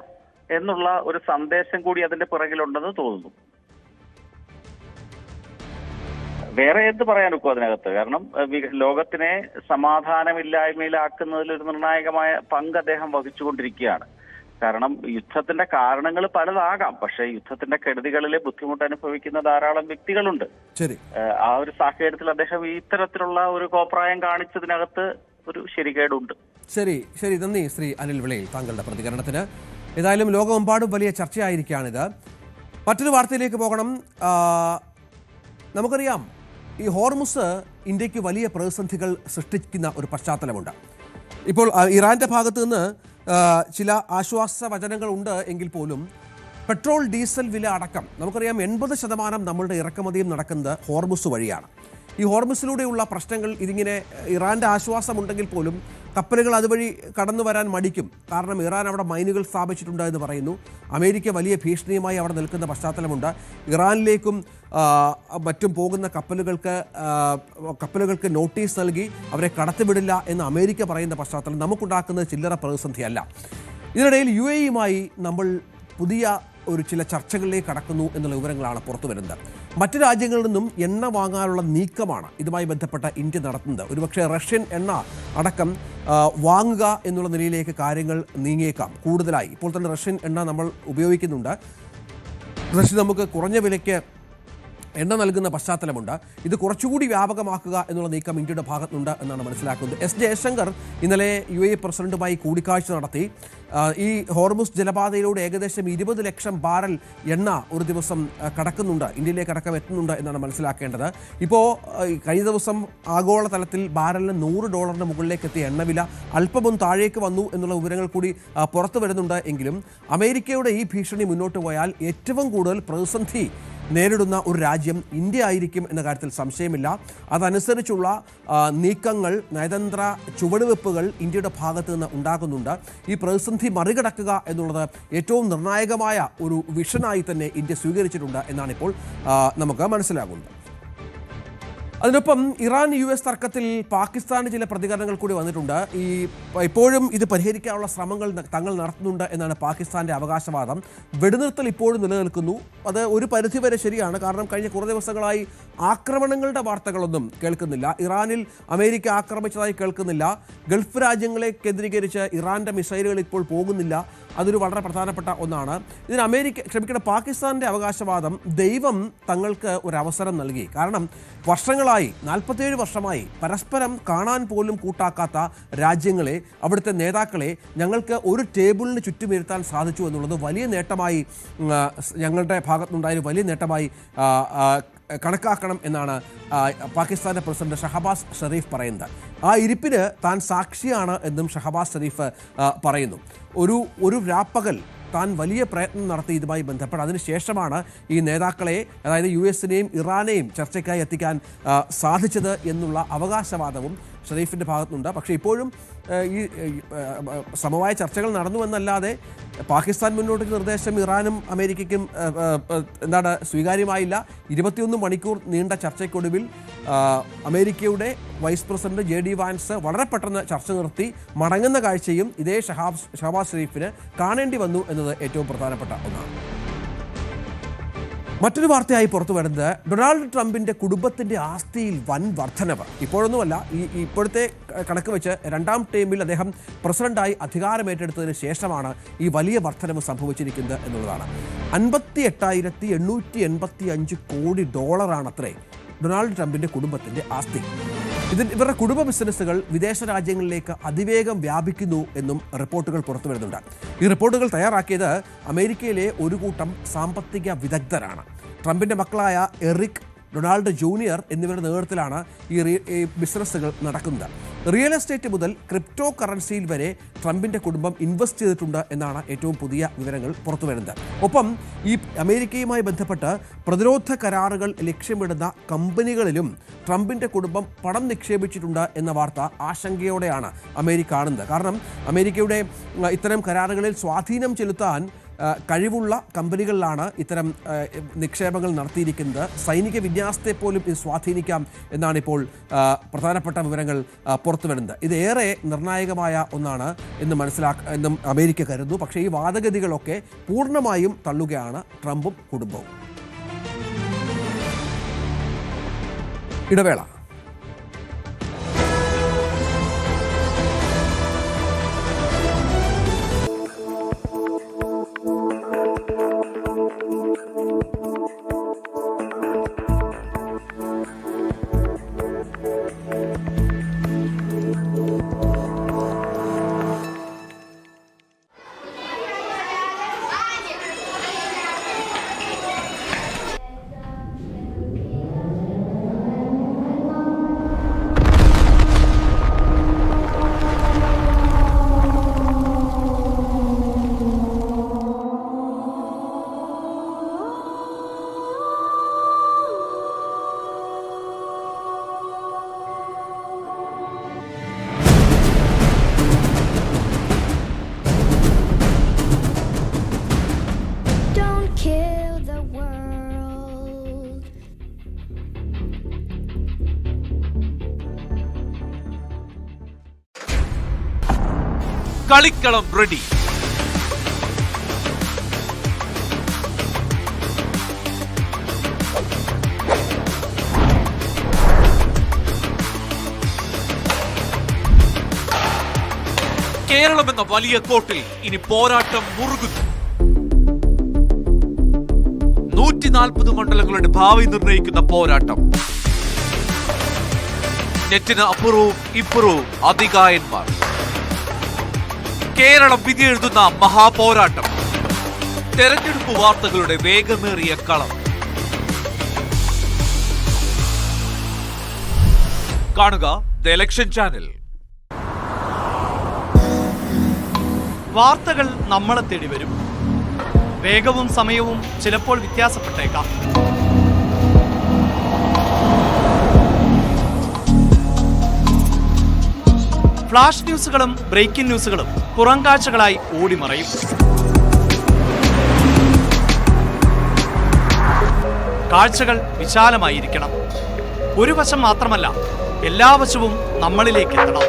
എന്നുള്ള ഒരു സന്ദേശം കൂടി അതിന്റെ പിറകിലുണ്ടെന്ന് തോന്നുന്നു. വേറെ എന്ത് പറയാനൊക്കെ അതിനകത്ത്? കാരണം ലോകത്തിനെ സമാധാനമില്ലായ്മയിലാക്കുന്നതിൽ ഒരു നിർണായകമായ പങ്ക് അദ്ദേഹം വഹിച്ചുകൊണ്ടിരിക്കുകയാണ്. കാരണം യുദ്ധത്തിന്റെ കാരണങ്ങൾ പലതാകാം, പക്ഷേ യുദ്ധത്തിന്റെ കെടുതികളിലെ ബുദ്ധിമുട്ട് അനുഭവിക്കുന്ന ധാരാളം വ്യക്തികളുണ്ട്. ശരി, ആ ഒരു സാഹചര്യത്തിൽ അദ്ദേഹം ഇത്തരത്തിലുള്ള ഒരു കോപ്രായം കാണിച്ചതിനകത്ത് ഒരു ശരികേടുണ്ട്. ശരി, നന്ദി ശ്രീ അനിൽ വിളയിൽ താങ്കളുടെ പ്രതികരണത്തിന്. ഏതായാലും ലോകമെമ്പാടും വലിയ ചർച്ചയായിരിക്കുകയാണിത്. മറ്റൊരു വാർത്തയിലേക്ക് പോകണം. നമുക്കറിയാം, ഈ ഹോർമുസ് ഇന്ത്യക്ക് വലിയ പ്രതിസന്ധികൾ സൃഷ്ടിക്കുന്ന ഒരു പശ്ചാത്തലമുണ്ട്. ഇപ്പോൾ ഇറാന്റെ ഭാഗത്തു നിന്ന് ചില ആശ്വാസ വചനങ്ങളുണ്ട് എങ്കിൽ പോലും പെട്രോൾ ഡീസൽ വില അടക്കം നമുക്കറിയാം 80% നമ്മളുടെ ഇറക്കുമതിയും നടക്കുന്നത് ഹോർമുസ് വഴിയാണ്. ഈ ഹോർമുസിലൂടെയുള്ള പ്രശ്നങ്ങൾ, ഇതിങ്ങനെ ഇറാന്റെ ആശ്വാസമുണ്ടെങ്കിൽ പോലും കപ്പലുകൾ അതുവഴി കടന്നു വരാൻ മടിക്കും. കാരണം ഇറാൻ അവിടെ മൈനുകൾ സ്ഥാപിച്ചിട്ടുണ്ട് എന്ന് പറയുന്നു. അമേരിക്ക വലിയ ഭീഷണിയുമായി അവിടെ നിൽക്കുന്ന പശ്ചാത്തലമുണ്ട്. ഇറാനിലേക്കും മറ്റും പോകുന്ന കപ്പലുകൾക്ക് നോട്ടീസ് നൽകി അവരെ കടത്തിവിടില്ല എന്ന് അമേരിക്ക പറയുന്ന പശ്ചാത്തലം നമുക്കുണ്ടാക്കുന്നത് ചില്ലറ പ്രതിസന്ധിയല്ല. ഇതിനിടയിൽ UAE-യുമായി നമ്മൾ പുതിയ ചില ചർച്ചകളിലേക്ക് കടക്കുന്നു എന്നുള്ള വിവരങ്ങളാണ് പുറത്തു വരുന്നത്. മറ്റു രാജ്യങ്ങളിൽ നിന്നും എണ്ണ വാങ്ങാനുള്ള നീക്കമാണ് ഇതുമായി ബന്ധപ്പെട്ട ഇന്ത്യ നടത്തുന്നത്. ഒരുപക്ഷെ റഷ്യൻ എണ്ണ അടക്കം വാങ്ങുക എന്നുള്ള നിലയിലേക്ക് കാര്യങ്ങൾ നീങ്ങിയേക്കാം കൂടുതലായി. ഇപ്പോൾ തന്നെ റഷ്യൻ എണ്ണ നമ്മൾ ഉപയോഗിക്കുന്നുണ്ട്. റഷ്യ നമുക്ക് കുറഞ്ഞ വിലയ്ക്ക് എണ്ണ നൽകുന്ന പശ്ചാത്തലമുണ്ട്. ഇത് കുറച്ചുകൂടി വ്യാപകമാക്കുക എന്നുള്ള നീക്കം ഇന്ത്യയുടെ ഭാഗത്തുനിന്നുണ്ട് എന്നാണ് മനസ്സിലാക്കുന്നത്. S ജയശങ്കർ ഇന്നലെ UAE പ്രസിഡന്റുമായി കൂടിക്കാഴ്ച നടത്തി. ഈ ഹോർമുസ് ജലപാതയിലൂടെ ഏകദേശം 20 ലക്ഷം ബാരൽ എണ്ണ ഒരു ദിവസം കടക്കുന്നുണ്ട്, ഇന്ത്യയിലേക്ക് അടക്കം എത്തുന്നുണ്ട് എന്നാണ് മനസ്സിലാക്കേണ്ടത്. ഇപ്പോൾ കഴിഞ്ഞ ദിവസം ആഗോളതലത്തിൽ ബാരലിന് $100 മുകളിലേക്ക് എത്തിയ എണ്ണവില അല്പമൊന്നും താഴേക്ക് വന്നു എന്നുള്ള വിവരങ്ങൾ കൂടി പുറത്തു വരുന്നുണ്ട്. എങ്കിലും അമേരിക്കയുടെ ഈ ഭീഷണി മുന്നോട്ട് പോയാൽ ഏറ്റവും കൂടുതൽ പ്രതിസന്ധി നേരിടുന്ന ഒരു രാജ്യം ഇന്ത്യ ആയിരിക്കും എന്ന കാര്യത്തിൽ സംശയമില്ല. അതനുസരിച്ചുള്ള നീക്കങ്ങൾ, നയതന്ത്ര ചുവടുവെപ്പുകൾ ഇന്ത്യയുടെ ഭാഗത്തു നിന്ന് ഉണ്ടാകുന്നുണ്ട്. ഈ പ്രതിസന്ധി മറികടക്കുക എന്നുള്ളത് ഏറ്റവും നിർണായകമായ ഒരു വിഷനായി തന്നെ ഇന്ത്യ സ്വീകരിച്ചിട്ടുണ്ട് എന്നാണ് ഇപ്പോൾ നമുക്ക് മനസ്സിലാകുന്നത്. അതിനൊപ്പം ഇറാൻ US തർക്കത്തിൽ പാകിസ്ഥാന് ചില പ്രതികരണങ്ങൾ കൂടി വന്നിട്ടുണ്ട്. ഇപ്പോഴും ഇത് പരിഹരിക്കാനുള്ള ശ്രമങ്ങൾ തങ്ങൾ നടത്തുന്നുണ്ട് എന്നാണ് പാകിസ്ഥാന്റെ അവകാശവാദം. വെടിനിർത്തൽ ഇപ്പോഴും നിലനിൽക്കുന്നു. അത് ഒരു പരിധിവരെ ശരിയാണ്. കാരണം കഴിഞ്ഞ കുറേ ദിവസങ്ങളായി ആക്രമണങ്ങളുടെ വാർത്തകളൊന്നും കേൾക്കുന്നില്ല. ഇറാനിൽ അമേരിക്ക ആക്രമിച്ചതായി കേൾക്കുന്നില്ല. ഗൾഫ് രാജ്യങ്ങളെ കേന്ദ്രീകരിച്ച് ഇറാന്റെ മിസൈലുകൾ ഇപ്പോൾ പോകുന്നില്ല. അതൊരു വളരെ പ്രധാനപ്പെട്ട ഒന്നാണ്. ഇതിന് പാകിസ്ഥാന്റെ അവകാശവാദം ദൈവം തങ്ങൾക്ക് ഒരു അവസരം നൽകി. കാരണം വർഷങ്ങളായി 47 വർഷമായി പരസ്പരം കാണാൻ പോലും കൂട്ടാക്കാത്ത രാജ്യങ്ങളെ, അവിടുത്തെ നേതാക്കളെ ഞങ്ങൾക്ക് ഒരു ടേബിളിന് ചുറ്റുമിരുത്താൻ സാധിച്ചു എന്നുള്ളത് വലിയ നേട്ടമായി, ഞങ്ങളുടെ ഭാഗത്തുനിന്നുണ്ടായ വലിയ നേട്ടമായി കണക്കാക്കണം എന്നാണ് പാകിസ്ഥാന്റെ പ്രസിഡന്റ് ഷഹബാസ് ഷെരീഫ് പറയുന്നത്. ആ ഇരിപ്പിന് താൻ സാക്ഷിയാണ് എന്നും ഷഹബാസ് ഷെരീഫ് പറയുന്നു. ഒരു രാപ്പകൽ താൻ വലിയ പ്രയത്നം നടത്തി ഇതുമായി ബന്ധപ്പെട്ട്. അതിനുശേഷമാണ് ഈ നേതാക്കളെ, അതായത് US-നെയും ഇറാനെയും ചർച്ചയ്ക്കായി എത്തിക്കാൻ സാധിച്ചത് എന്നുള്ള അവകാശവാദവും ഷെരീഫിൻ്റെ ഭാഗത്തുനിന്നുണ്ട്. പക്ഷേ ഇപ്പോഴും ഈ സമവായ ചർച്ചകൾ നടന്നുവെന്നല്ലാതെ പാകിസ്ഥാൻ മുന്നോട്ട് നിർദ്ദേശം ഇറാനും അമേരിക്കയ്ക്കും സ്വീകാര്യമായില്ല. 21 മണിക്കൂർ നീണ്ട ചർച്ചയ്ക്കൊടുവിൽ അമേരിക്കയുടെ വൈസ് പ്രസിഡന്റ് JD വാൻസ് വളരെ പെട്ടെന്ന് ചർച്ച നിർത്തി മടങ്ങുന്ന കാഴ്ചയും ഇതേ ഷഹബാസ് ഷെരീഫിന് കാണേണ്ടി വന്നു എന്നത് ഏറ്റവും പ്രധാനപ്പെട്ട ഒന്നാണ്. മറ്റൊരു വാർത്തയായി പുറത്തു വരുന്നത് ഡൊണാൾഡ് ട്രംപിന്റെ കുടുംബത്തിന്റെ ആസ്തിയിൽ വൻ വർധനവ്. ഇപ്പോഴൊന്നുമല്ല, ഇപ്പോഴത്തെ കണക്ക് വെച്ച് 2ാം ടേമിൽ അദ്ദേഹം പ്രസിഡന്റായി അധികാരമേറ്റെടുത്തതിന് ശേഷമാണ് ഈ വലിയ വർധനവ് സംഭവിച്ചിരിക്കുന്നത് എന്നുള്ളതാണ്. $58,885 കോടി അത്രേ ഡൊണാൾഡ് ട്രംപിന്റെ കുടുംബത്തിന്റെ ആസ്തി. ഇവരുടെ കുടുംബ ബിസിനസ്സുകൾ വിദേശ രാജ്യങ്ങളിലേക്ക് അതിവേഗം വ്യാപിക്കുന്നു എന്നും റിപ്പോർട്ടുകൾ പുറത്തു വരുന്നുണ്ട്. ഈ റിപ്പോർട്ടുകൾ തയ്യാറാക്കിയത് അമേരിക്കയിലെ ഒരു കൂട്ടം സാമ്പത്തിക വിദഗ്ധരാണ്. ട്രംപിന്റെ മക്കളായ എറിക്, ഡൊണാൾഡ് ജൂനിയർ എന്നിവരുടെ നേതൃത്വത്തിലാണ് ഈ ബിസിനസ്സുകൾ നടക്കുന്നത്. റിയൽ എസ്റ്റേറ്റ് മുതൽ ക്രിപ്റ്റോ കറൻസിയിൽ വരെ ട്രംപിന്റെ കുടുംബം ഇൻവെസ്റ്റ് ചെയ്തിട്ടുണ്ട് എന്നാണ് ഏറ്റവും പുതിയ വിവരങ്ങൾ പുറത്തു വരുന്നത്. ഒപ്പം ഈ അമേരിക്കയുമായി ബന്ധപ്പെട്ട് പ്രതിരോധ കരാറുകൾ ലക്ഷ്യമിടുന്ന കമ്പനികളിലും ട്രംപിന്റെ കുടുംബം പണം നിക്ഷേപിച്ചിട്ടുണ്ട് എന്ന വാർത്ത ആശങ്കയോടെയാണ് അമേരിക്ക കാണുന്നത്. കാരണം അമേരിക്കയുടെ ഇത്തരം കരാറുകളിൽ സ്വാധീനം ചെലുത്താൻ കഴിവുള്ള കമ്പനികളിലാണ് ഇത്തരം നിക്ഷേപങ്ങൾ നടത്തിയിരിക്കുന്നത്. സൈനിക വിന്യാസത്തെ പോലും ഇത് സ്വാധീനിക്കാം എന്നാണ് ഇപ്പോൾ പ്രധാനപ്പെട്ട വിവരങ്ങൾ പുറത്തു വരുന്നത്. ഇത് ഏറെ നിർണായകമായ ഒന്നാണ് എന്നും അമേരിക്ക കരുതുന്നു. പക്ഷേ ഈ വാദഗതികളൊക്കെ പൂർണ്ണമായും തള്ളുകയാണ് ട്രംപും കുടുംബവും. ഇടവേള. കളിക്കളം റെഡി. കേരളം എന്ന വലിയ കോട്ടിൽ ഇനി പോരാട്ടം മുറുകുന്നു. 140 മണ്ഡലങ്ങളുടെ ഭാവി നിർണയിക്കുന്ന പോരാട്ടം. നെറ്റിന് അപ്പുറവും ഇപ്പുറവും അതികായന്മാർ. കേരളം വിധിയെഴുതുന്ന മഹാപോരാട്ടം. തെരഞ്ഞെടുപ്പ് വാർത്തകളുടെ വേഗമേറിയ കളം. കാണുക ദ ഇലക്ഷൻ ചാനൽ. വാർത്തകൾ നമ്മളെ തേടി വരും. വേഗവും സമയവും ചിലപ്പോൾ വ്യത്യാസപ്പെട്ടേക്കാം. ഫ്ലാഷ് ന്യൂസുകളും ബ്രേക്കിംഗ് ന്യൂസുകളും പുറംകാഴ്ചകളായി ഓടിമറയും. കാഴ്ചകൾ വിശാലമായിരിക്കണം. ഒരു വശം മാത്രമല്ല, എല്ലാ വശവും നമ്മളിലേക്ക് എത്തണം.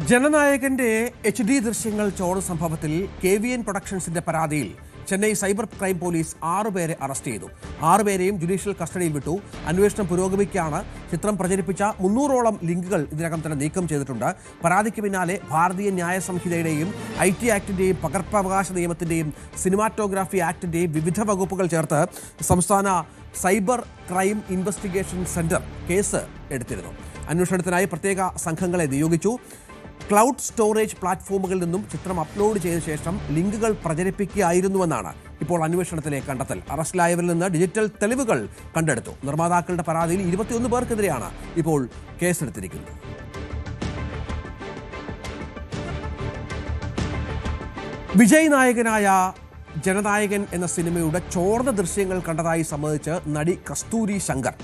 ജനനായകന്റെ HD ദൃശ്യങ്ങൾ ചോർന്ന സംഭവത്തിൽ KVN പ്രൊഡക്ഷൻസിന്റെ പരാതിയിൽ ചെന്നൈ സൈബർ ക്രൈം പോലീസ് 6 പേരെ അറസ്റ്റ് ചെയ്തു. 6 പേരെയും ജുഡീഷ്യൽ കസ്റ്റഡിയിൽ വിട്ടു. അന്വേഷണം പുരോഗമിക്കുകയാണ്. ചിത്രം പ്രചരിപ്പിച്ച 300ഓളം ലിങ്കുകൾ ഇതിനകം തന്നെ നീക്കം ചെയ്തിട്ടുണ്ട്. പരാതിക്ക് പിന്നാലെ ഭാരതീയ ന്യായ സംഹിതയുടെയും IT ആക്ടിന്റെയും പകർപ്പവകാശ നിയമത്തിന്റെയും സിനിമാറ്റോഗ്രാഫി ആക്ടിന്റെയും വിവിധ വകുപ്പുകൾ ചേർത്ത് സംസ്ഥാന cyber crime investigation centre case എടുത്തിരുന്നു. അന്വേഷണത്തിനായി പ്രത്യേക സംഘങ്ങളെ നിയോഗിച്ചു. ക്ലൗഡ് സ്റ്റോറേജ് പ്ലാറ്റ്ഫോമുകളിൽ നിന്നും ചിത്രം അപ്ലോഡ് ചെയ്ത ശേഷം ലിങ്കുകൾ പ്രചരിപ്പിക്കുകയായിരുന്നുവെന്നാണ് ഇപ്പോൾ അന്വേഷണത്തിലെ കണ്ടെത്തൽ. അറസ്റ്റിലായവരിൽ നിന്ന് ഡിജിറ്റൽ തെളിവുകൾ കണ്ടെടുത്തു. നിർമ്മാതാക്കളുടെ പരാതിയിൽ 21 പേർക്കെതിരെയാണ് ഇപ്പോൾ കേസെടുത്തിരിക്കുന്നത്. വിജയ് നായകനായ ജനനായകൻ എന്ന സിനിമയുടെ ചോർന്ന ദൃശ്യങ്ങൾ കണ്ടതായി സമ്മതിച്ച് നടി കസ്തൂരി ശങ്കർ.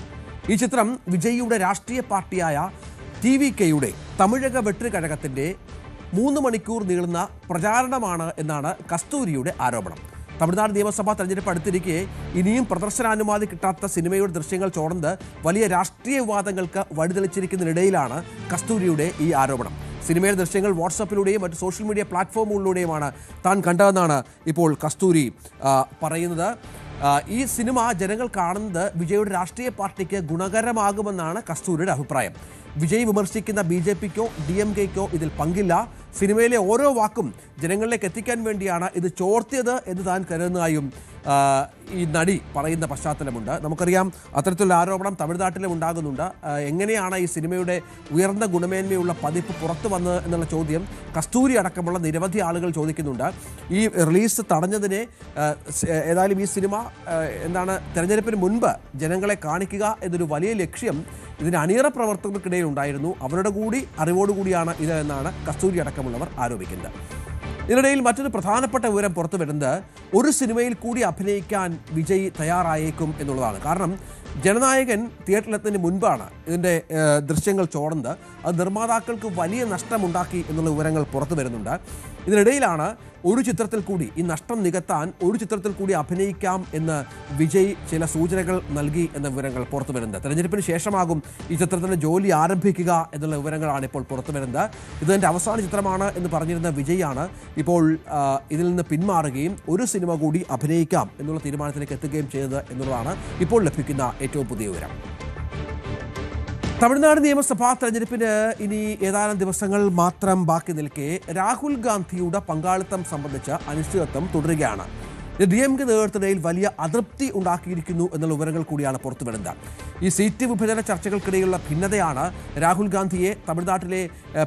ഈ ചിത്രം വിജയിയുടെ രാഷ്ട്രീയ പാർട്ടിയായ TVKയുടെ തമിഴക വെട്ടുകഴകത്തിൻ്റെ 3 മണിക്കൂർ നീളുന്ന പ്രചാരണമാണ് എന്നാണ് കസ്തൂരിയുടെ ആരോപണം. തമിഴ്നാട് നിയമസഭാ തെരഞ്ഞെടുപ്പ് അടുത്തിരിക്കെ ഇനിയും പ്രദർശനാനുമതി കിട്ടാത്ത സിനിമയുടെ ദൃശ്യങ്ങൾ ചോർന്നത് വലിയ രാഷ്ട്രീയ വിവാദങ്ങൾക്ക് വഴിതെളിച്ചിരിക്കുന്നതിനിടയിലാണ് കസ്തൂരിയുടെ ഈ ആരോപണം. സിനിമയുടെ ദൃശ്യങ്ങൾ വാട്സാപ്പിലൂടെയും മറ്റ് സോഷ്യൽ മീഡിയ പ്ലാറ്റ്ഫോമുകളിലൂടെയുമാണ് താൻ കണ്ടതെന്നാണ് ഇപ്പോൾ കസ്തൂരി പറയുന്നത്. ഈ സിനിമ ജനങ്ങൾ കാണുന്നത് വിജയുടെ രാഷ്ട്രീയ പാർട്ടിക്ക് ഗുണകരമാകുമെന്നാണ് കസ്തൂരിയുടെ അഭിപ്രായം. വിജയ് വിമർശിക്കുന്ന BJPക്കോ DMKക്കോ ഇതിൽ പങ്കില്ല. സിനിമയിലെ ഓരോ വാക്കും ജനങ്ങളിലേക്ക് എത്തിക്കാൻ വേണ്ടിയാണ് ഇത് ചോർത്തിയത് എന്ന് താൻ കരുതുന്നതായും ഈ നടി പറയുന്ന പശ്ചാത്തലമുണ്ട്. നമുക്കറിയാം അത്തരത്തിലുള്ള ആരോപണം തമിഴ്നാട്ടിലും ഉണ്ടാകുന്നുണ്ട്. എങ്ങനെയാണ് ഈ സിനിമയുടെ ഉയർന്ന ഗുണമേന്മയുള്ള പതിപ്പ് പുറത്തു വന്നത് എന്നുള്ള ചോദ്യം കസ്തൂരി അടക്കമുള്ള നിരവധി ആളുകൾ ചോദിക്കുന്നുണ്ട്. ഈ റിലീസ് തടഞ്ഞതിനെ ഏതായാലും ഈ സിനിമ തെരഞ്ഞെടുപ്പിന് മുൻപ് ജനങ്ങളെ കാണിക്കുക എന്നൊരു വലിയ ലക്ഷ്യം ഇതിന് അണിയറ പ്രവർത്തകർക്കിടയിൽ ഉണ്ടായിരുന്നു. അവരുടെ കൂടി അറിവോടുകൂടിയാണ് ഇത് എന്നാണ് കസ്തൂരി അടക്കമുള്ളവർ ആരോപിക്കുന്നത്. ഇതിനിടയിൽ മറ്റൊരു പ്രധാനപ്പെട്ട വിവരം പുറത്തു വരുന്നത് ഒരു സിനിമയിൽ കൂടി അഭിനയിക്കാൻ വിജയ് തയ്യാറായേക്കും എന്നുള്ളതാണ്. കാരണം ജനനായകൻ തിയേറ്ററിലെത്തുന്നതിന് മുൻപാണ് ഇതിൻ്റെ ദൃശ്യങ്ങൾ ചോർന്നത്. അത് നിർമ്മാതാക്കൾക്ക് വലിയ നഷ്ടമുണ്ടാക്കി എന്നുള്ള വിവരങ്ങൾ പുറത്തു വരുന്നുണ്ട്. ഇതിനിടയിലാണ് ഒരു ചിത്രത്തിൽ കൂടി ഈ നഷ്ടം നികത്താൻ ഒരു ചിത്രത്തിൽ കൂടി അഭിനയിക്കാം എന്ന് വിജയ് ചില സൂചനകൾ നൽകി എന്ന വിവരങ്ങൾ പുറത്തു വരുന്നത്. തെരഞ്ഞെടുപ്പിന് ശേഷമാകും ഈ ചിത്രത്തിൻ്റെ ജോലി ആരംഭിക്കുക എന്നുള്ള വിവരങ്ങളാണ് ഇപ്പോൾ പുറത്തു വരുന്നത്. ഇതെൻ്റെ അവസാന ചിത്രമാണ് എന്ന് പറഞ്ഞിരുന്ന വിജയാണ് ഇപ്പോൾ ഇതിൽ നിന്ന് പിന്മാറുകയും ഒരു സിനിമ കൂടി അഭിനയിക്കാം എന്നുള്ള തീരുമാനത്തിലേക്ക് എത്തുകയും ചെയ്തത് എന്നുള്ളതാണ് ഇപ്പോൾ ലഭിക്കുന്ന ഏറ്റവും പുതിയ വിവരം. തമിഴ്നാട് നിയമസഭാ തെരഞ്ഞെടുപ്പിന് ഇനി ഏതാനും ദിവസങ്ങൾ മാത്രം ബാക്കി നിൽക്കെ രാഹുൽ ഗാന്ധിയുടെ പങ്കാളിത്തം സംബന്ധിച്ച് അനിശ്ചിതത്വം തുടരുകയാണ്. DMK നേതൃത്വത്തിനിടയിൽ വലിയ അതൃപ്തി ഉണ്ടാക്കിയിരിക്കുന്നു എന്നുള്ള വിവരങ്ങൾ കൂടിയാണ് പുറത്തു വരുന്നത്. ഈ സീറ്റ് വിഭജന ചർച്ചകൾക്കിടയിലുള്ള ഭിന്നതയാണ് രാഹുൽ ഗാന്ധിയെ തമിഴ്നാട്ടിലെ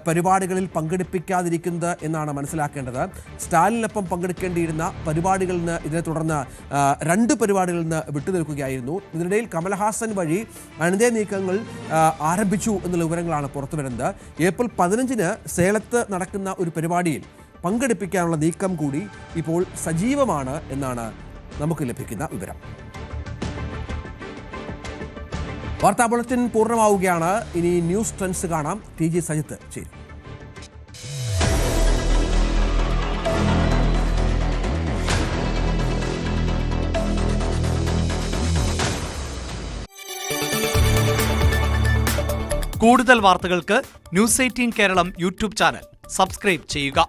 പരിപാടികളിൽ പങ്കെടുപ്പിക്കാതിരിക്കുന്നത് എന്നാണ് മനസ്സിലാക്കേണ്ടത്. സ്റ്റാലിനൊപ്പം പങ്കെടുക്കേണ്ടിയിരുന്ന പരിപാടികളിൽ നിന്ന് ഇതിനെ തുടർന്ന് 2 പരിപാടികളിൽ നിന്ന് വിട്ടുനിൽക്കുകയായിരുന്നു. ഇതിനിടയിൽ കമൽഹാസൻ വഴി അണിതേ നീക്കങ്ങൾ ആരംഭിച്ചു എന്നുള്ള വിവരങ്ങളാണ് പുറത്തു വരുന്നത്. ഏപ്രിൽ 15-ന് സേലത്ത് നടക്കുന്ന ഒരു പരിപാടിയിൽ പങ്കെടുപ്പിക്കാനുള്ള നീക്കം കൂടി ഇപ്പോൾ സജീവമാണ് എന്നാണ് നമുക്ക് ലഭിക്കുന്ന വിവരം. വാർത്താ ബുള്ളറ്റിൻ പൂർണ്ണമാവുകയാണ്. ഇനി ന്യൂസ് ട്രെൻഡ്സ് കാണാം. TG സജിത്ത് ചേരും. കൂടുതൽ വാർത്തകൾക്ക് News 18 Keralam YouTube channel subscribe ചെയ്യുക.